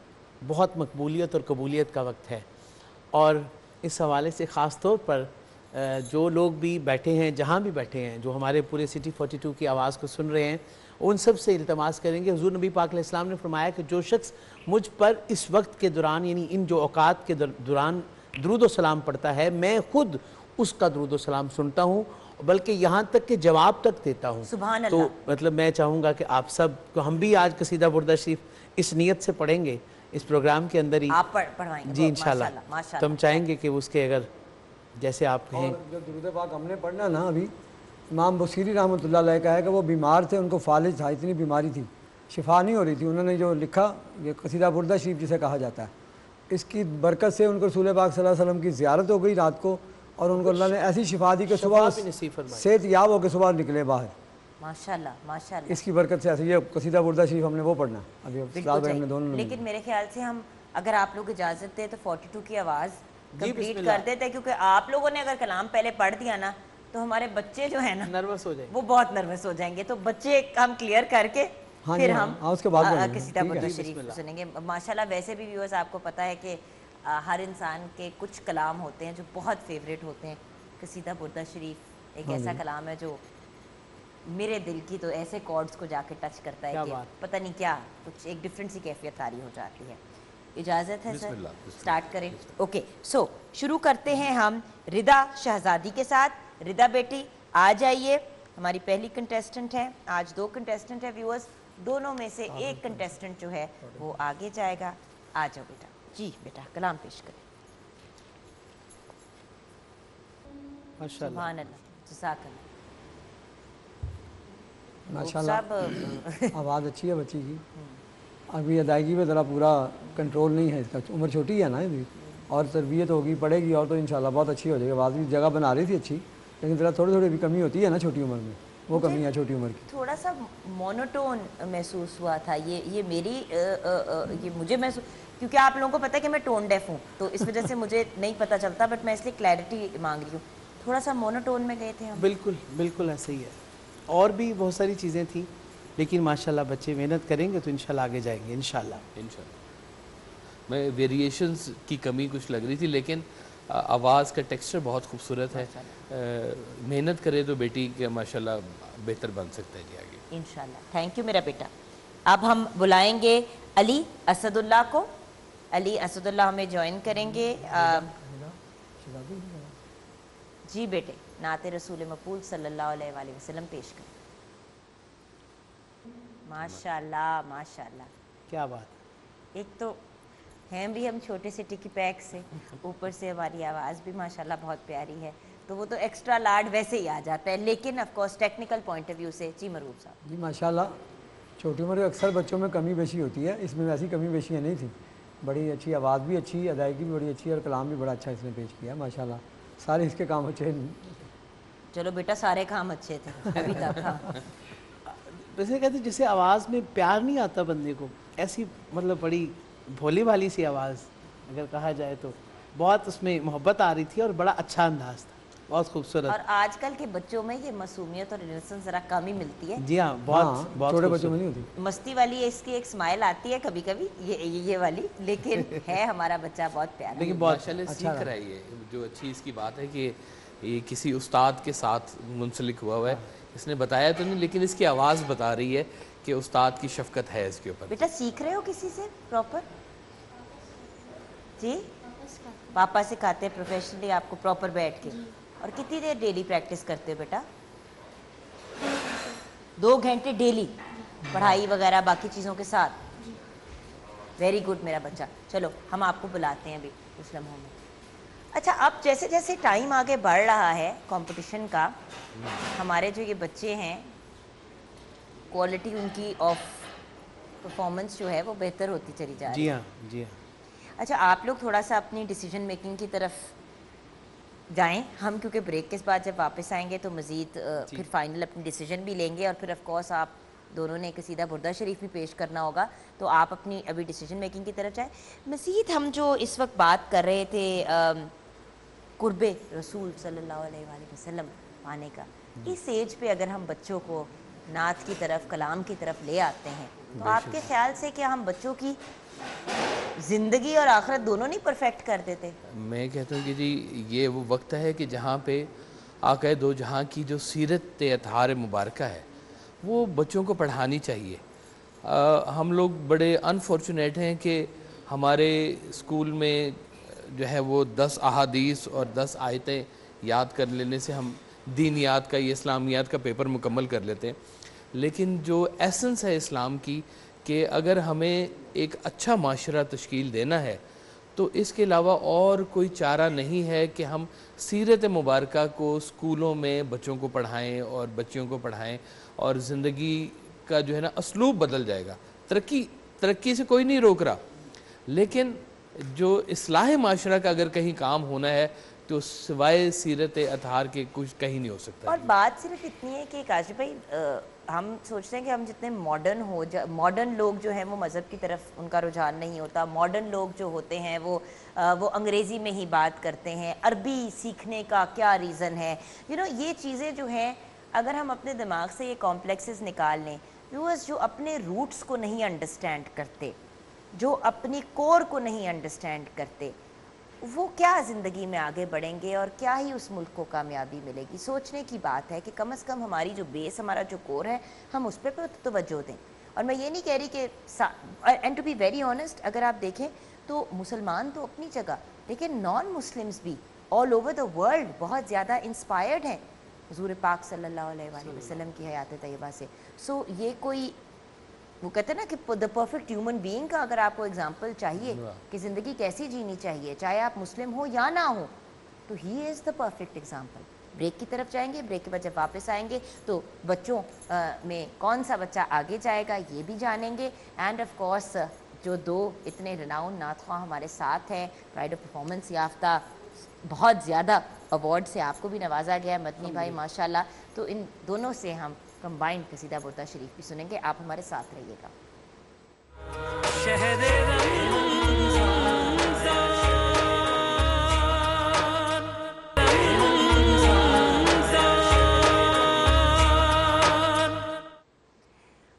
بہت مقبولیت اور قبولیت کا وقت ہے، اور اس حوالے سے خاص طور پر جو لوگ بھی بیٹھے ہیں، جہاں بھی بیٹھے ہیں، جو ہمارے پورے سٹی 42 کی آواز کو سن رہے ہیں، ان سب سے التماس کریں گے. حضور نبی پاک علیہ السلام نے فرمایا کہ جو شخص مجھ پر اس وقت کے دوران، یعنی ان جو اوقات کے دوران درود و سلام پڑھتا ہے، میں خود اس کا درود و سلام سنتا ہوں، بلکہ یہاں تک کہ جواب تک دیتا ہوں. سبحان اللہ. تو مطلب میں چاہوں گا کہ آپ سب کو، ہم بھی آج قصیدہ بردہ شریف اس نیت سے پڑھیں گے اس پروگرام کے اندر ہی. آپ پڑھوائیں گے جی انشاءاللہ. تو ہم چاہیں گے کہ اس کے اگر جیسے آپ کہیں. اور جو درود پاک ہم نے پڑھنا نا، ابھی امام بصیری رحمۃ اللہ علیہ کا ہے کہ وہ بیمار تھے، ان کو فالج تھا، اتنی بیماری تھی، شفا نہیں ہو رہی تھی. انہوں نے جو لکھا، یہ قصیدہ بردہ شریف جسے کہا جاتا ہے، اس کی برکت سے ان کو رسول پاک صلی اللہ علیہ وسلم کی زیارت ہو گئی رات کو، اور ان کو اللہ نے ایسی شفا دی کہ صبح صحت یاب ہو کے صبح نکلے باہر. ماشاءاللہ ماشاءاللہ. اس کی برکت سے ایسے یہ قصیدہ بردہ شریف ہم نے وہ پڑھنا ابھی استاد بھائی ہم نے دونوں نے. لیکن میرے خیال سے ہم اگر آپ لوگ اجازت دیں تو 42 کی آواز کمپلیٹ کر دیتے ہیں، کیونکہ آپ لوگوں نے اگر کلام پہلے پڑھ دیا نا تو ہمارے بچے جو ہیں نا نروس ہو جائیں گے، وہ بہت نروس ہو جائیں گے. تو بچے ہم کلیئر کر کے پھر ہم اس کے بعد قصیدہ بردہ شریف سنیں گے. ماشاءاللہ ویسے بھی ویورز آپ کو پتہ ہے کہ ہر انسان کے کچھ کلام ہوتے ہیں جو بہت فیوریٹ ہوتے ہیں. قصیدہ بردہ شریف ایک ایسا کلام ہے جو میرے دل کی تو ایسے کارڈز کو جا کے ٹچ کرتا ہے کہ پتہ نہیں کیا کچھ ایک ڈفرینٹ سی کیفیت طاری ہو جاتی ہے. اجازت ہے سر سٹارٹ کریں؟ اوکے سو شروع کرتے ہیں ہم ردا شہزادی کے ساتھ. ردا بیٹی آ جائیے، ہماری پہلی کنٹیسٹنٹ ہے. آج 2 کنٹیسٹنٹ ہے ویورز، دونوں میں سے ایک کنٹیسٹنٹ جو ہے وہ آگے جائے گا. آ جاؤ بیٹا. جی بیٹا کلام پیش کریں. سبحان اللہ. جزاک اللہ. ماشاءاللہ آواز اچھی ہے بچی کی. ابھی ادائیگی پہ ذرا پورا کنٹرول نہیں ہے، اس کا عمر چھوٹی ہے نا ابھی، اور تربیت ہوگی پڑے گی اور تو انشاءاللہ بہت اچھی ہو جائے گی. آواز بھی جگہ بنا رہی تھی اچھی، لیکن ذرا تھوڑی تھوڑی بھی کمی ہوتی ہے نا چھوٹی عمر میں، وہ کمی ہے چھوٹی عمر کی. تھوڑا سا مونوٹون محسوس ہوا تھا. یہ میری یہ مجھے محسوس، کیونکہ آپ لوگوں کو پتہ ہے کہ میں ٹون ڈیف ہوں تو اس وجہ سے مجھے نہیں پتہ چلتا، بٹ میں اس لیے کلیئرٹی مانگ رہی ہوں. تھوڑا سا مونوٹون میں گئے تھے ہم. بالکل بالکل ایسے ہی ہے. اور بھی بہت ساری چیزیں تھیں، لیکن ماشاءاللہ بچے محنت کریں گے تو انشاءاللہ آگے جائیں گے انشاءاللہ. میں ویریشنز کی کمی کچھ لگ رہی تھی، لیکن آواز کا ٹیکسچر بہت خوبصورت ہے. محنت کرے تو بیٹی کے ماشاءاللہ بہتر بن سکتا ہے جی آگے انشاءاللہ. تھینک یو میرا بیٹا. اب ہم بلائیں گے علی اسد اللہ کو. علی اسد اللہ ہمیں جوائن کریں گے. جی بیٹے نعت رسول مقبول صلی اللہ علیہ وآلہ وسلم پیش کریں. ماشاءاللہ ماشاءاللہ کیا بات. ایک تو ہیں بھی ہم چھوٹے سے ٹکی پیک سے, اوپر سے ہماری آواز بھی ماشاءاللہ بہت پیاری ہے, تو وہ تو ایکسٹرا لاڈ ویسے ہی آ جاتا ہے. لیکن of course technical point of view سے جی مرغوب صاحب. جی ماشاءاللہ چھوٹی عمر میں اکثر بچوں میں کمی بیشی ہوتی ہے, اس میں ویسی کمی بیشیاں نہیں تھیں. بڑی اچھی آواز بھی اچھی, ادائیگی بھی بڑی اچھی, اور کلام بھی بڑا اچھا اس نے پیش کیا ماشاءاللہ. سارے اس کے کام اچھے. چلو بیٹا سارے کام اچھے تھے ابھی تک. ہاں ویسے کہتے ہیں جسے آواز میں پیار نہیں آتا بندے کو, ایسی مطلب بڑی بھولی بھالی سی آواز اگر کہا جائے تو بہت اس میں محبت آ رہی تھی اور بڑا اچھا انداز تھا, بہت خوبصورت. اور آج کل کے بچوں میں یہ معصومیت اور انوسنس ذرا کم ہی ملتی ہے. جی ہاں بہت بہت چھوٹے بچوں میں نہیں ہوتی. مستی والی اس کی ایک سمائل آتی ہے کبھی کبھی یہ والی, لیکن ہے ہمارا بچہ بہت پیارا. لیکن ماشاءاللہ سیکھ رہا ہے. جو اچھی اس کی بات ہے کہ یہ کسی استاد کے ساتھ منسلک ہوا ہے. اس نے بتایا تو نہیں لیکن اس کی آواز بتا رہی ہے کہ استاد کی شفقت ہے اس کے اوپر. بیٹا سیکھ رہے ہو کسی سے پراپر؟ جی پاپا سکھاتے ہیں پروفیشنلی آپ کو پراپر بیٹھ کے. اور کتنی دیر ڈیلی پریکٹس کرتے ہو بیٹا؟ 2 گھنٹے ڈیلی پڑھائی وغیرہ باقی چیزوں کے ساتھ. ویری گڈ میرا بچہ. چلو ہم آپ کو بلاتے ہیں ابھی کچھ لمحوں میں. اچھا اب جیسے جیسے ٹائم آگے بڑھ رہا ہے کمپٹیشن کا, ہمارے جو یہ بچے ہیں کوالٹی ان کی آف پرفارمنس جو ہے وہ بہتر ہوتی چلی جا رہی ہے. جی ہاں جی ہاں. اچھا آپ لوگ تھوڑا سا اپنی ڈیسیجن میکنگ کی طرف جائیں. ہم کیونکہ بریک کے بعد جب واپس آئیں گے تو مزید پھر فائنل اپنی ڈیسیجن بھی لیں گے, اور پھر آف کورس آپ دونوں نے قصیدہ بردہ شریف بھی پیش کرنا ہوگا, تو آپ اپنی ابھی ڈیسیجن میکنگ کی طرف جائیں. مزید ہم جو اس وقت بات کر رہے تھے قرب رسول صلی اللہ علیہ وآلہ وسلم پانے کا, اس ایج پہ اگر ہم بچوں کو نعت کی طرف کلام کی طرف لے آتے ہیں تو آپ کے خیال سے کیا ہم بچوں کی زندگی اور آخرت دونوں نہیں پرفیکٹ کر دیتے؟ میں کہتا ہوں کہ جی یہ وہ وقت ہے کہ جہاں پہ آقا دو جہاں کی جو سیرت اطہار مبارکہ ہے وہ بچوں کو پڑھانی چاہیے. ہم لوگ بڑے انفارچونیٹ ہیں کہ ہمارے اسکول میں جو ہے وہ 10 احادیث اور 10 آیتیں یاد کر لینے سے ہم دینیات کا, یہ اسلامیات کا پیپر مکمل کر لیتے ہیں. لیکن جو ایسنس ہے اسلام کی کہ اگر ہمیں ایک اچھا معاشرہ تشکیل دینا ہے تو اس کے علاوہ اور کوئی چارہ نہیں ہے کہ ہم سیرت مبارکہ کو اسکولوں میں بچوں کو پڑھائیں اور بچیوں کو پڑھائیں, اور زندگی کا جو ہے نا اسلوب بدل جائے گا. ترقی سے کوئی نہیں روک رہا, لیکن جو اصلاح معاشرہ کا اگر کہیں کام ہونا ہے تو سوائے سیرت اطہار کے کچھ کہیں نہیں ہو سکتا. اور بات صرف اتنی ہے کہ کاشف بھائی ہم سوچتے ہیں کہ ہم جتنے ماڈرن لوگ جو ہیں وہ مذہب کی طرف ان کا رجحان نہیں ہوتا. ماڈرن لوگ جو ہوتے ہیں وہ انگریزی میں ہی بات کرتے ہیں. عربی سیکھنے کا کیا ریزن ہے؟ یہ چیزیں جو ہیں اگر ہم اپنے دماغ سے یہ کمپلیکسز نکال لیں, ویورز جو اپنے روٹس کو نہیں انڈرسٹینڈ کرتے, جو اپنی کور کو نہیں انڈرسٹینڈ کرتے, وہ کیا زندگی میں آگے بڑھیں گے اور کیا ہی اس ملک کو کامیابی ملے گی؟ سوچنے کی بات ہے کہ کم از کم ہماری جو بیس, ہمارا جو کور ہے, ہم اس پہ توجہ دیں. اور میں یہ نہیں کہہ رہی کہ and to be very honest اگر آپ دیکھیں تو مسلمان تو اپنی جگہ, لیکن نان مسلمز بھی آل اوور دا ورلڈ بہت زیادہ انسپائرڈ ہیں حضور پاک صلی اللہ علیہ وآلہ وسلم کی حیات طیبہ سے. سو یہ کوئی وہ کہتے ہیں نا کہ دا پرفیکٹ ہیومن بینگ کا اگر آپ کو اگزامپل چاہیے کہ زندگی کیسی جینی چاہیے چاہے آپ مسلم ہو یا نہ ہو, تو ہی از دا پرفیکٹ اگزامپل. بریک کی طرف جائیں گے, بریک کے بعد جب واپس آئیں گے تو بچوں میں کون سا بچہ آگے جائے گا یہ بھی جانیں گے. اینڈ آف کورس جو 2 اتنے رناؤن نعت خواہ ہمارے ساتھ ہیں, پرائڈ آف پرفارمنس یافتہ, بہت زیادہ ایوارڈ سے آپ کو بھی نوازا گیا ہے مدنی بھائی ماشاءاللہ, تو ان دونوں سے ہم کمبائنڈ قصیدہ بردہ شریف بھی سنیں گے. آپ ہمارے ساتھ رہیے گا.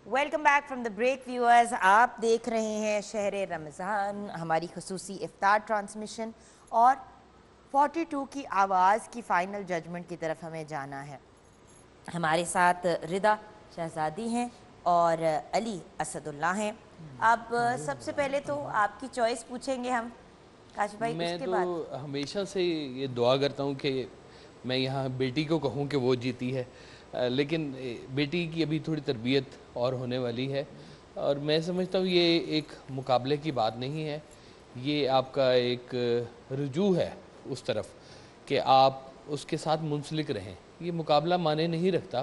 Welcome back from the break viewers. آپ دیکھ رہے ہیں شہر رمضان, ہماری خصوصی افطار ٹرانسمیشن, اور 42 کی آواز کی فائنل ججمنٹ کی طرف ہمیں جانا ہے. ہمارے ساتھ رضا شہزادی ہیں اور علی اسد اللہ ہیں. اب سب سے پہلے تو آپ کی چوائس پوچھیں گے ہم کاشف بھائی. میں اس کے بعد تو ہمیشہ سے یہ دعا کرتا ہوں کہ میں یہاں بیٹی کو کہوں کہ وہ جیتی ہے، لیکن بیٹی کی ابھی تھوڑی تربیت اور ہونے والی ہے، اور میں سمجھتا ہوں یہ ایک مقابلے کی بات نہیں ہے، یہ آپ کا ایک رجوع ہے اس طرف کہ آپ اس کے ساتھ منسلک رہیں. یہ مقابلہ معنی نہیں رکھتا،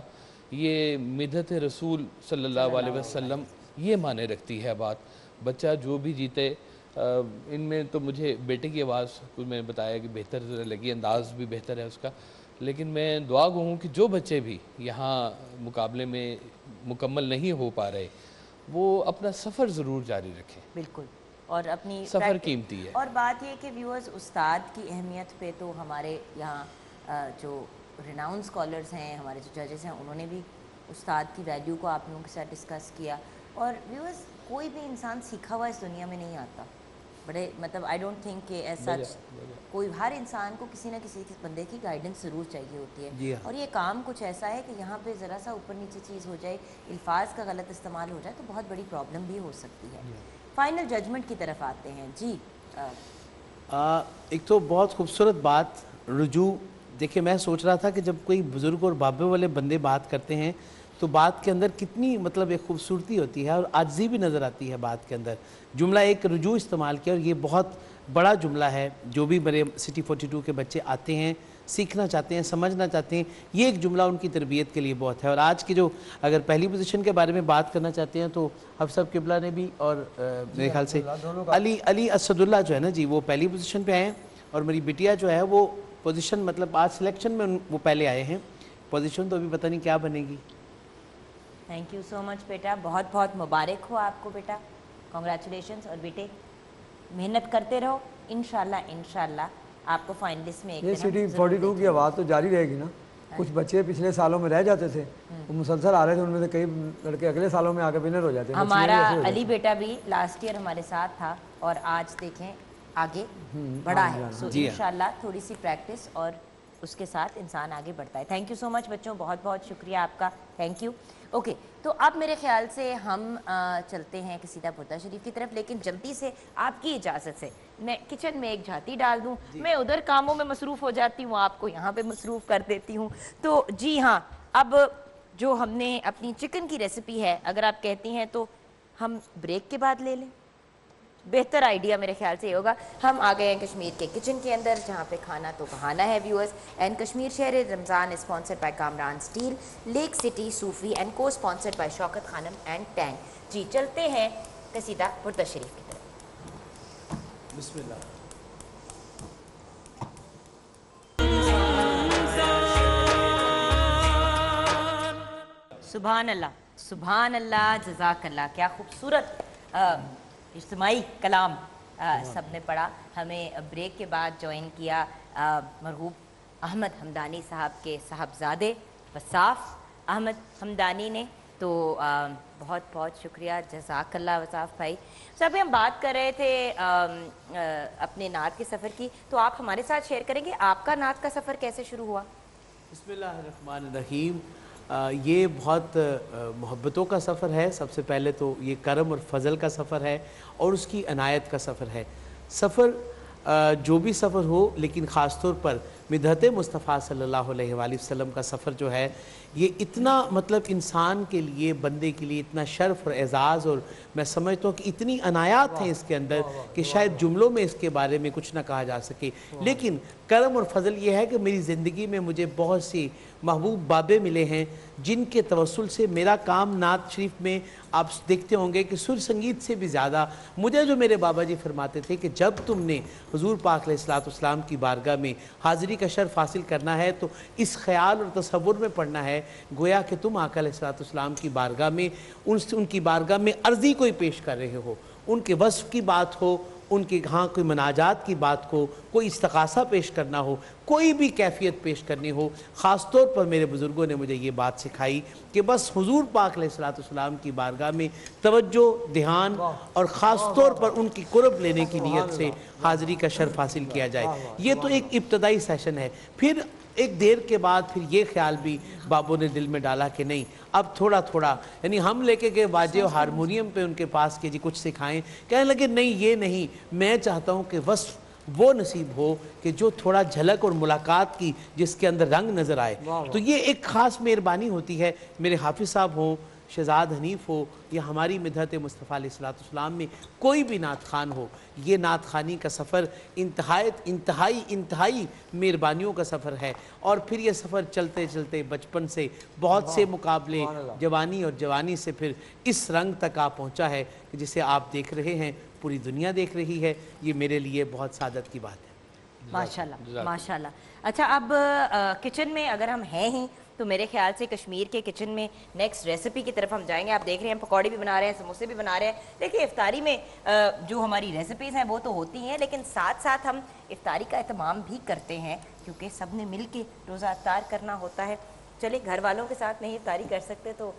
یہ مدحت رسول صلی اللہ علیہ وسلم یہ معنی رکھتی ہے بات. بچہ جو بھی جیتے، ان میں تو مجھے بیٹے کی آواز کو میں نے بتایا کہ بہتر لگی، انداز بھی بہتر ہے اس کا، لیکن میں دعا گو ہوں کہ جو بچے بھی یہاں مقابلے میں مکمل نہیں ہو پا رہے وہ اپنا سفر ضرور جاری رکھیں. بالکل، اور اپنی سفر قیمتی ہے. اور بات یہ کہ ویورز استاد کی اہمیت پہ تو ہمارے یہاں جو ریناؤن اسکالرز ہیں، ہمارے جو ججز ہیں، انہوں نے بھی استاد کی ویلیو کو آپ لوگوں کے ساتھ ڈسکس کیا. اور ویورز کوئی بھی انسان سیکھا ہوا اس دنیا میں نہیں آتا، بڑے مطلب آئی ڈونٹ تھنک کہ ایز سچ کوئی، ہر انسان کو کسی نہ کسی بندے کی گائیڈنس ضرور چاہیے ہوتی ہے. اور یہ کام کچھ ایسا ہے کہ یہاں پہ ذرا سا اوپر نیچے چیز ہو جائے، الفاظ کا غلط استعمال ہو جائے تو بہت بڑی پرابلم بھی ہو سکتی ہے. فائنل ججمنٹ کی طرف آتے ہیں. جی ایک تو بہت خوبصورت بات رجوع. دیکھیں میں سوچ رہا تھا کہ جب کوئی بزرگ اور بابے والے بندے بات کرتے ہیں تو بات کے اندر کتنی مطلب ایک خوبصورتی ہوتی ہے اور عاجزی بھی نظر آتی ہے بات کے اندر. جملہ ایک رجوع استعمال کیا، اور یہ بہت بڑا جملہ ہے. جو بھی میرے سٹی 42 کے بچے آتے ہیں، سیکھنا چاہتے ہیں، سمجھنا چاہتے ہیں، یہ ایک جملہ ان کی تربیت کے لیے بہت ہے. اور آج کی جو اگر پہلی پوزیشن کے بارے میں بات کرنا چاہتے ہیں تو حفصہ قبلہ نے بھی، اور میرے خیال سے علی اسد اللہ جو ہے نا جی، وہ پہلی پوزیشن پہ آئے ہیں، اور میری بٹیا جو ہے وہ پوزیشن مطلب آج سلیکشن میں وہ پہلے آئے ہیں. پوزیشن تو ابھی پتہ نہیں کیا بنے گی. تھینک یو سو مچ بیٹا، بہت بہت مبارک ہو آپ کو بیٹا، کنگریچولیشنز. اور بیٹے محنت کرتے رہو، انشاءاللہ آپ کو فائنلسٹ میں ایک یہ سٹی 42 کی آواز تو جاری رہے گی نا. کچھ بچے پچھلے سالوں میں رہ جاتے تھے، وہ مسلسل آ رہے تھے، ان میں سے کئی لڑکے اگلے سالوں میں آ کے ونر ہو جاتے ہیں. ہمارا علی بیٹا بھی لاسٹ ایئر ہمارے ساتھ تھا اور آج دیکھیں آگے بڑھا ہے. سو انشاءاللہ تھوڑی سی پریکٹس اور اس کے ساتھ انسان آگے بڑھتا ہے. تھینک یو سو مچ بچوں، بہت بہت شکریہ آپ کا، تھینک یو. اوکے، تو اب میرے خیال سے ہم چلتے ہیں قصیدہ بردہ شریف کی طرف، لیکن جلدی سے آپ کی اجازت سے میں کچن میں ایک جھاتی ڈال دوں. میں ادھر کاموں میں مصروف ہو جاتی ہوں، آپ کو یہاں پہ مصروف کر دیتی ہوں. تو جی ہاں، اب جو ہم نے اپنی چکن کی ریسیپی ہے، اگر آپ کہتی ہیں تو ہم بریک کے بعد لے لیں، بہتر آئیڈیا میرے خیال سے یہ ہوگا. ہم آ گئے ہیں کشمیر کے کچن کے اندر، جہاں پہ کھانا تو بہانا ہے ویورز. اینڈ کشمیر شہر Ramzan sponsored by Kamran steel, Lake City Sufi and co sponsored by Shaukat Khanum and ٹینگ. جی چلتے ہیں قصیدہ بردہ شریف کی طرف. بسم اللہ. سبحان اللہ، سبحان اللہ، جزاک اللہ. کیا خوبصورت اجتماعی کلام سب نے پڑھا. ہمیں بریک کے بعد جوائن کیا مرحوم احمد حمدانی صاحب کے صاحبزادے وصاف احمد حمدانی نے. تو بہت بہت شکریہ، جزاک اللہ وصاف بھائی. صاحب ہم بات کر رہے تھے اپنے نعت کے سفر کی، تو آپ ہمارے ساتھ شیئر کریں گے آپ کا نعت کا سفر کیسے شروع ہوا؟ بسم اللہ الرحمن الرحیم. یہ بہت محبتوں کا سفر ہے. سب سے پہلے تو یہ کرم اور فضل کا سفر ہے اور اس کی عنایت کا سفر ہے. سفر جو بھی سفر ہو، لیکن خاص طور پر مدحت مصطفیٰ صلی اللہ علیہ وآلہ وسلم کا سفر جو ہے، یہ اتنا مطلب انسان کے لیے، بندے کے لیے اتنا شرف اور اعزاز، اور میں سمجھتا ہوں کہ اتنی عنایات ہیں اس کے اندر کہ شاید جملوں میں اس کے بارے میں کچھ نہ کہا جا سکے. لیکن کرم اور فضل یہ ہے کہ میری زندگی میں مجھے بہت سی محبوب بابے ملے ہیں جن کے توسل سے میرا کام نعت شریف میں آپ دیکھتے ہوں گے کہ سر سنگیت سے بھی زیادہ مجھے جو میرے بابا جی فرماتے تھے کہ جب تم نے حضور پاک علیہ السلام کی بارگاہ میں حاضری کا شرف حاصل کرنا ہے تو اس خیال اور تصور میں پڑھنا ہے گویا کہ تم آقا علیہ السلام کی بارگاہ میں ان کی بارگاہ میں عرضی کوئی پیش کر رہے ہو، ان کے وصف کی بات ہو، ان کے ہاں کوئی مناجات کی بات کو، کوئی استغاثہ پیش کرنا ہو، کوئی بھی کیفیت پیش کرنی ہو، خاص طور پر میرے بزرگوں نے مجھے یہ بات سکھائی کہ بس حضور پاک علیہ السلام کی بارگاہ میں توجہ، دھیان اور خاص طور پر ان کی قرب لینے کی نیت سے حاضری کا شرف حاصل کیا جائے۔ یہ تو ایک ابتدائی سیشن ہے۔ پھر ایک دیر کے بعد پھر یہ خیال بھی بابوں نے دل میں ڈالا کہ نہیں، اب تھوڑا تھوڑا، یعنی ہم لے کے گئے باجے اور ہارمونیم پہ ان کے پاس کہ جی کچھ سکھائیں، کہنے لگے نہیں یہ نہیں، میں چاہتا ہوں کہ وصف وہ نصیب ہو کہ جو تھوڑا جھلک اور ملاقات کی جس کے اندر رنگ نظر آئے۔ تو یہ ایک خاص مہربانی ہوتی ہے، میرے حافظ صاحب ہوں، شہزاد حنیف ہو یا ہماری مدحت مصطفیٰ علیہ السلام میں کوئی بھی نعت خوان ہو، یہ نعت خوانی کا سفر انتہائی مہربانیوں کا سفر ہے۔ اور پھر یہ سفر چلتے چلتے بچپن سے بہت سے مقابلے، جوانی اور جوانی سے پھر اس رنگ تک آپ پہنچا ہے کہ جسے آپ دیکھ رہے ہیں، پوری دنیا دیکھ رہی ہے۔ یہ میرے لیے بہت سعادت کی بات ہے۔ ماشاءاللہ ماشاءاللہ۔ اچھا، اب کچن میں اگر ہم ہیں ہی تو میرے خیال سے کشمیر کے کچن میں نیکسٹ ریسیپی کی طرف ہم جائیں گے۔ آپ دیکھ رہے ہیں پکوڑے بھی بنا رہے ہیں، سموسے بھی بنا رہے ہیں۔ دیکھیں افطاری میں جو ہماری ریسیپیز ہیں وہ تو ہوتی ہیں، لیکن ساتھ ساتھ ہم افطاری کا اہتمام بھی کرتے ہیں کیونکہ سب نے مل کے روزہ افطار کرنا ہوتا ہے۔ چلے گھر والوں کے ساتھ نہیں افطاری کر سکتے تو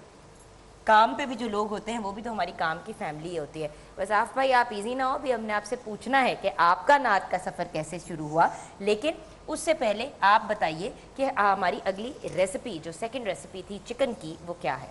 کام پہ بھی جو لوگ ہوتے ہیں وہ بھی تو ہماری کام کی فیملی ہوتی ہے۔ وصاف بھائی آپ ایزی نہ ہو، بھی ہم نے آپ سے پوچھنا ہے کہ آپ کا نعت کا سفر کیسے شروع ہوا، لیکن اس سے پہلے آپ بتائیے کہ ہماری اگلی ریسیپی جو سیکنڈ ریسیپی تھی چکن کی وہ کیا ہے؟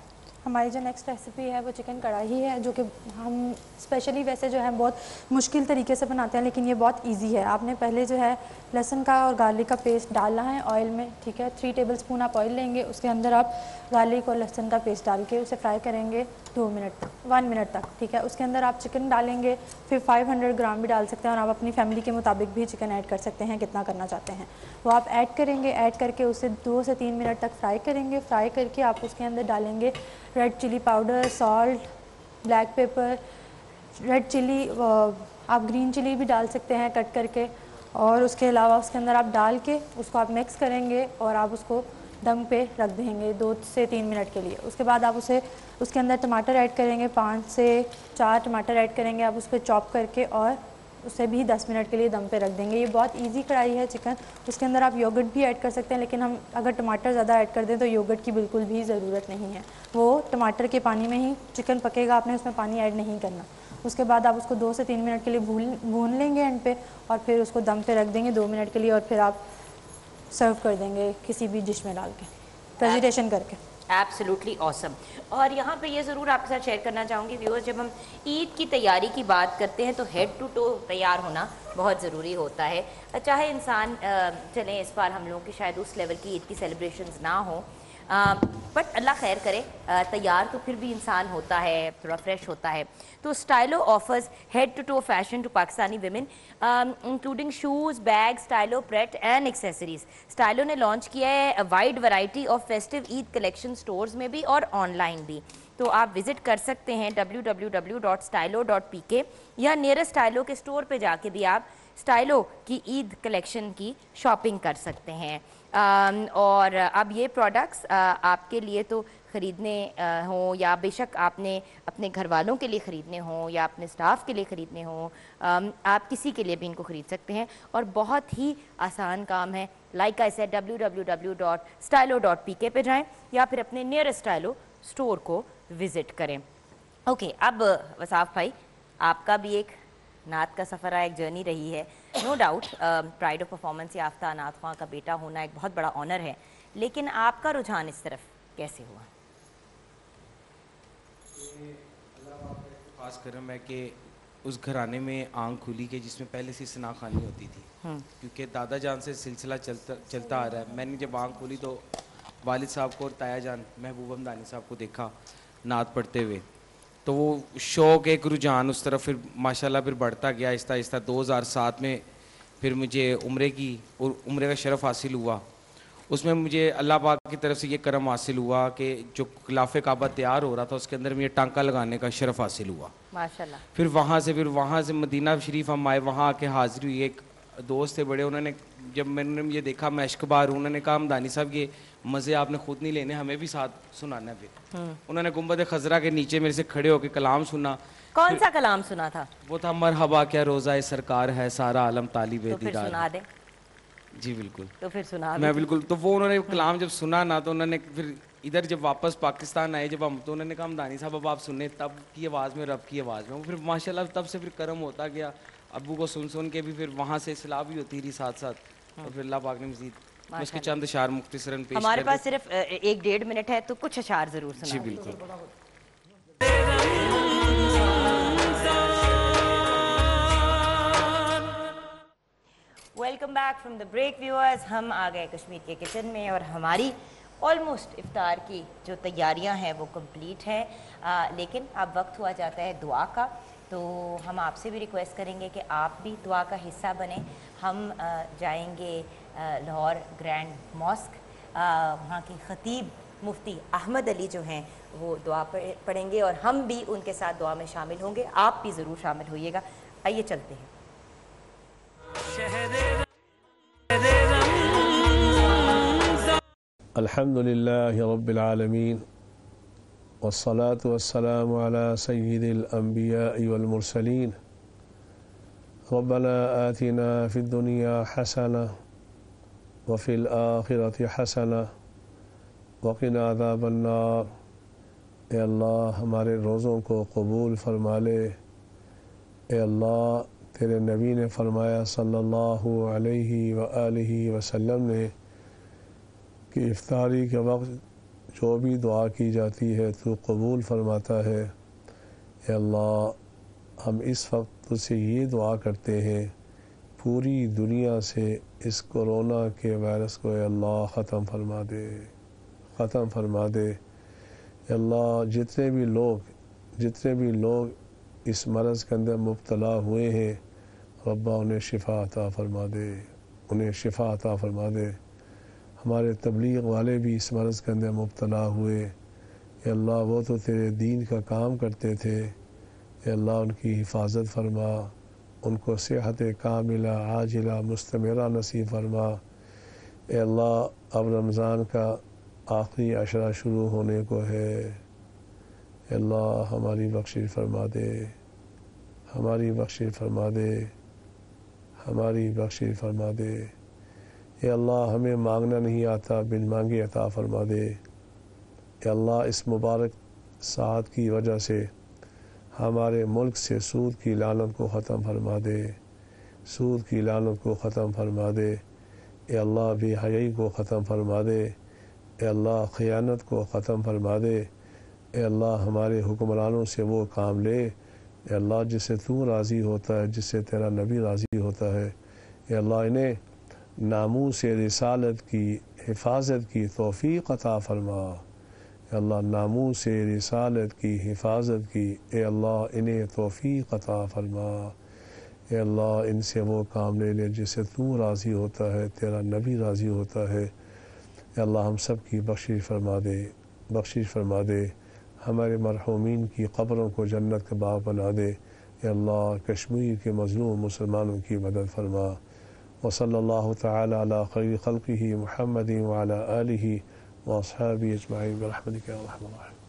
ہماری جو نیکسٹ ریسیپی ہے وہ چکن کڑھائی ہے، جو کہ ہم اسپیشلی ویسے جو ہے بہت مشکل طریقے سے بناتے ہیں، لیکن یہ بہت ایزی ہے۔ آپ نے پہلے جو ہے لہسن کا اور گارلک کا پیسٹ ڈالنا ہے آئل میں، ٹھیک ہے۔ 3 ٹیبل اسپون آپ آئل لیں گے، اس کے اندر آپ گارلک اور لہسن کا پیسٹ ڈال کے اسے فرائی کریں گے 1 منٹ تک، ٹھیک ہے۔ اس کے اندر آپ چکن ڈالیں گے، پھر 500 گرام بھی ڈال سکتے ہیں، اور آپ اپنی فیملی کے مطابق بھی چکن ایڈ کر سکتے ہیں کتنا کرنا چاہتے ہیں وہ آپ ایڈ کریں گے۔ ایڈ کر کے اسے 2 سے 3 منٹ تک فرائی کریں گے۔ فرائی کر کے آپ اس کے اندر ڈالیں گے red chilli powder, salt, black pepper, red chilli, آپ گرین چلی بھی ڈال سکتے ہیں کٹ کر کے، اور اس کے علاوہ اس کے اندر آپ ڈال کے اس کو آپ مکس کریں گے اور آپ اس کو دم پہ رکھ دیں گے 2 سے 3 منٹ کے لیے۔ اس کے بعد آپ اس کے اندر ٹماٹر ایڈ کریں گے، 5 سے 4 ٹماٹر ایڈ کریں گے آپ اس پہ چاپ کر کے، اور اسے بھی 10 منٹ کے لیے دم پہ رکھ دیں گے۔ یہ بہت ایزی کڑھائی ہے چکن۔ اس کے اندر آپ یوگرٹ بھی ایڈ کر سکتے ہیں، لیکن ہم اگر ٹماٹر زیادہ ایڈ کر دیں تو یوگرٹ کی بالکل بھی ضرورت نہیں ہے، وہ ٹماٹر کے پانی میں ہی چکن پکے گا، آپ نے اس میں پانی ایڈ نہیں کرنا۔ اس کے بعد آپ اس کو 2 سے 3 منٹ کے لیے بھون لیں گے اینڈ پہ، اور پھر اس کو دم پہ رکھ دیں گے 2 منٹ کے لیے، اور پھر آپ سرو کر دیں گے کسی بھی ڈش میں ڈال کے، پریزنٹیشن کر کے۔ ایبسلیوٹلی آسم۔ اور یہاں پہ یہ ضرور آپ کے ساتھ شیئر کرنا چاہوں گی ویورز، جب ہم عید کی تیاری کی بات کرتے ہیں تو ہیڈ ٹو ٹو تیار ہونا بہت ضروری ہوتا ہے۔ چاہے انسان چلیں اس بار ہم لوگوں کی شاید اس لیول کی عید کی سیلیبریشنز نہ ہوں، بٹ اللہ خیر کرے، تیار تو پھر بھی انسان ہوتا ہے، تھوڑا فریش ہوتا ہے۔ تو Stylo offers head to toe fashion to Pakistani women including shoes, bags, Stylo pret and accessories. Stylo نے لانچ کیا ہے wide variety of festive Eid collection stores میں بھی اور آن لائن بھی، تو آپ وزٹ کر سکتے ہیں www.stylo.pk یا نیئرسٹ سٹائلو کے سٹور پہ جا کے بھی آپ سٹائلو کی عید کلیکشن کی شاپنگ کر سکتے ہیں۔ اور اب یہ پروڈکٹس آپ کے لیے تو خریدنے ہوں یا بے شک آپ نے اپنے گھر والوں کے لیے خریدنے ہوں یا اپنے سٹاف کے لیے خریدنے ہوں، آپ کسی کے لیے بھی ان کو خرید سکتے ہیں، اور بہت ہی آسان کام ہے۔ لائک آئی سیڈ www.stylo.pk پہ جائیں یا پھر اپنے نیئرسٹ سٹائلو سٹور کو وزٹ کریں۔ اوکے، اب وصاف بھائی آپ کا بھی ایک نعت کا سفر ایک جرنی رہی ہے، no doubt pride of performance یافتہ نعت خواں کا بیٹا ہونا ایک بہت بڑا آنر ہے، لیکن آپ کا رجحان اس طرف کیسے ہوا؟ خاص کرم ہے کہ اس گھرانے میں آنکھ کھلی کہ جس میں پہلے سے ثنا خوانی ہوتی تھی، کیونکہ دادا جان سے سلسلہ چلتا آ رہا ہے۔ میں نے جب آنکھ کھولی تو والد صاحب کو اور تایا جان محبوب حمدانی صاحب کو دیکھا نعت پڑھتے ہوئے، تو وہ شوق ایک رجحان اس طرف پھر ماشاءاللہ پھر بڑھتا گیا آہستہ آہستہ۔ 2007 میں پھر مجھے عمرے کا شرف حاصل ہوا، اس میں مجھے اللہ پاک کی طرف سے یہ کرم حاصل ہوا کہ جو خلاف کعبہ تیار ہو رہا تھا اس کے اندر مجھے ٹانکا لگانے کا شرف حاصل ہوا۔ ماشاءاللہ۔ پھر وہاں سے مدینہ شریف ہم آئے، وہاں آ کے حاضری ہوئی، ایک دوست تھے بڑے, انہوں نے جب میں نے یہ دیکھا میں اشک بار ہوں, انہوں نے کہا حمدانی صاحب یہ مزے آپ نے خود نہیں لینے, ہمیں بھی ساتھ سنانا ہے. پھر انہوں نے گنبد خضرا کے نیچے میرے سے کھڑے ہو کے کلام سنا. کون سا کلام سنا تھا؟ وہ تھا مرحبا کیا روزہ سرکار ہے سارا عالم طالب تو پھر دیدار. سنا دے. جی بالکل, تو پھر سنا میں بالکل. تو وہ انہوں نے کلام جب سنا نا, تو انہوں نے پھر ادھر جب واپس پاکستان آئے جب ہم, تو انہوں نے کہا حمدانی صاحب اب آپ سنیں تب کی آواز میں, رب کی آواز میں. وہ پھر ماشاء اللہ تب سے پھر کرم ہوتا گیا. ابو کو سن کے بھی پھر وہاں سے اصلاح بھی ہوتی رہی ساتھ ساتھ, اور پھر اللہ پاک نے مزید اس کے چند اشعار مختصراً پیش. ہمارے پاس صرف 1-1.5 منٹ ہے, تو کچھ اشعار ضرور سنا. جی بالکل. Welcome back from the break viewers. ہم آ گئے کشمیر کے کچن میں, اور ہماری آلموسٹ افطار کی جو تیاریاں ہیں وہ کمپلیٹ ہیں, لیکن اب وقت ہوا جاتا ہے دعا کا. تو ہم آپ سے بھی ریکویسٹ کریں گے کہ آپ بھی دعا کا حصہ بنیں. ہم جائیں گے لاہور گرینڈ ماسک, وہاں کے خطیب مفتی احمد علی جو ہیں وہ دعا پڑھیں گے, اور ہم بھی ان کے ساتھ دعا میں شامل ہوں گے. آپ بھی ضرور شامل ہوئیے گا. آئیے چلتے ہیں. الحمد للہ رب العالمین والصلاة والسلام على سید الانبیاء والمرسلین. ربنا آتنا فی الدنیا حسنہ وفی الآخرة حسنہ وقنا عذاب النار. اے اللہ ہمارے روزوں کو قبول فرما لے. اے اللہ تیرے نبی نے فرمایا صلی اللہ علیہ وآلہ وسلم نے کہ افطاری کے وقت جو بھی دعا کی جاتی ہے تو قبول فرماتا ہے. اے اللہ ہم اس وقت تجھ سے یہ دعا کرتے ہیں, پوری دنیا سے اس کورونا کے وائرس کو اے اللہ ختم فرما دے, ختم فرما دے. اے اللہ جتنے بھی لوگ اس مرض کے اندر مبتلا ہوئے ہیں, ربا انہیں شفا عطا فرما دے, انہیں شفا عطا فرما دے. ہمارے تبلیغ والے بھی اس مرض کے اندر مبتلا ہوئے. اے اللہ وہ تو تیرے دین کا کام کرتے تھے, اے اللہ ان کی حفاظت فرما, ان کو صحت کاملہ عاجلہ مستمرہ نصیب فرما. اے اللہ اب رمضان کا آخری عشرہ شروع ہونے کو ہے. اے اللہ ہماری بخشش فرما دے, ہماری بخشش فرما دے, ہماری بخشش فرما دے. اے اللہ ہمیں مانگنا نہیں آتا, بن مانگے عطا فرما دے. اے اللہ اس مبارک ساعت کی وجہ سے ہمارے ملک سے سود کی لعنت کو ختم فرما دے, سود کی لعنت کو ختم فرما دے. اے اللہ بے حیائی کو ختم فرما دے. اے اللہ خیانت کو ختم فرما دے. اے اللہ ہمارے حکمرانوں سے وہ کام لے اے اللہ جس سے تو راضی ہوتا ہے, جس سے تیرا نبی راضی ہوتا ہے. اے اللہ انہیں ناموس رسالت کی حفاظت کی توفیق عطا فرما. اے اللہ ناموس رسالت کی حفاظت کی اے اللہ انہیں توفیق عطا فرما. اے اللہ ان سے وہ کام لے لے جس سے تو راضی ہوتا ہے, تیرا نبی راضی ہوتا ہے. اے اللہ ہم سب کی بخشش فرما دے, بخشش فرما دے. ہمارے مرحومین کی قبروں کو جنت کا باغ بنا دے. اے اللہ کشمیر کے مظلوم مسلمانوں کی مدد فرما. وصلی اللہ تعالی علی خیر خلقہ محمد وعلی آلہ واصحابہ اجمعین برحمتک یا ارحم الراحمین.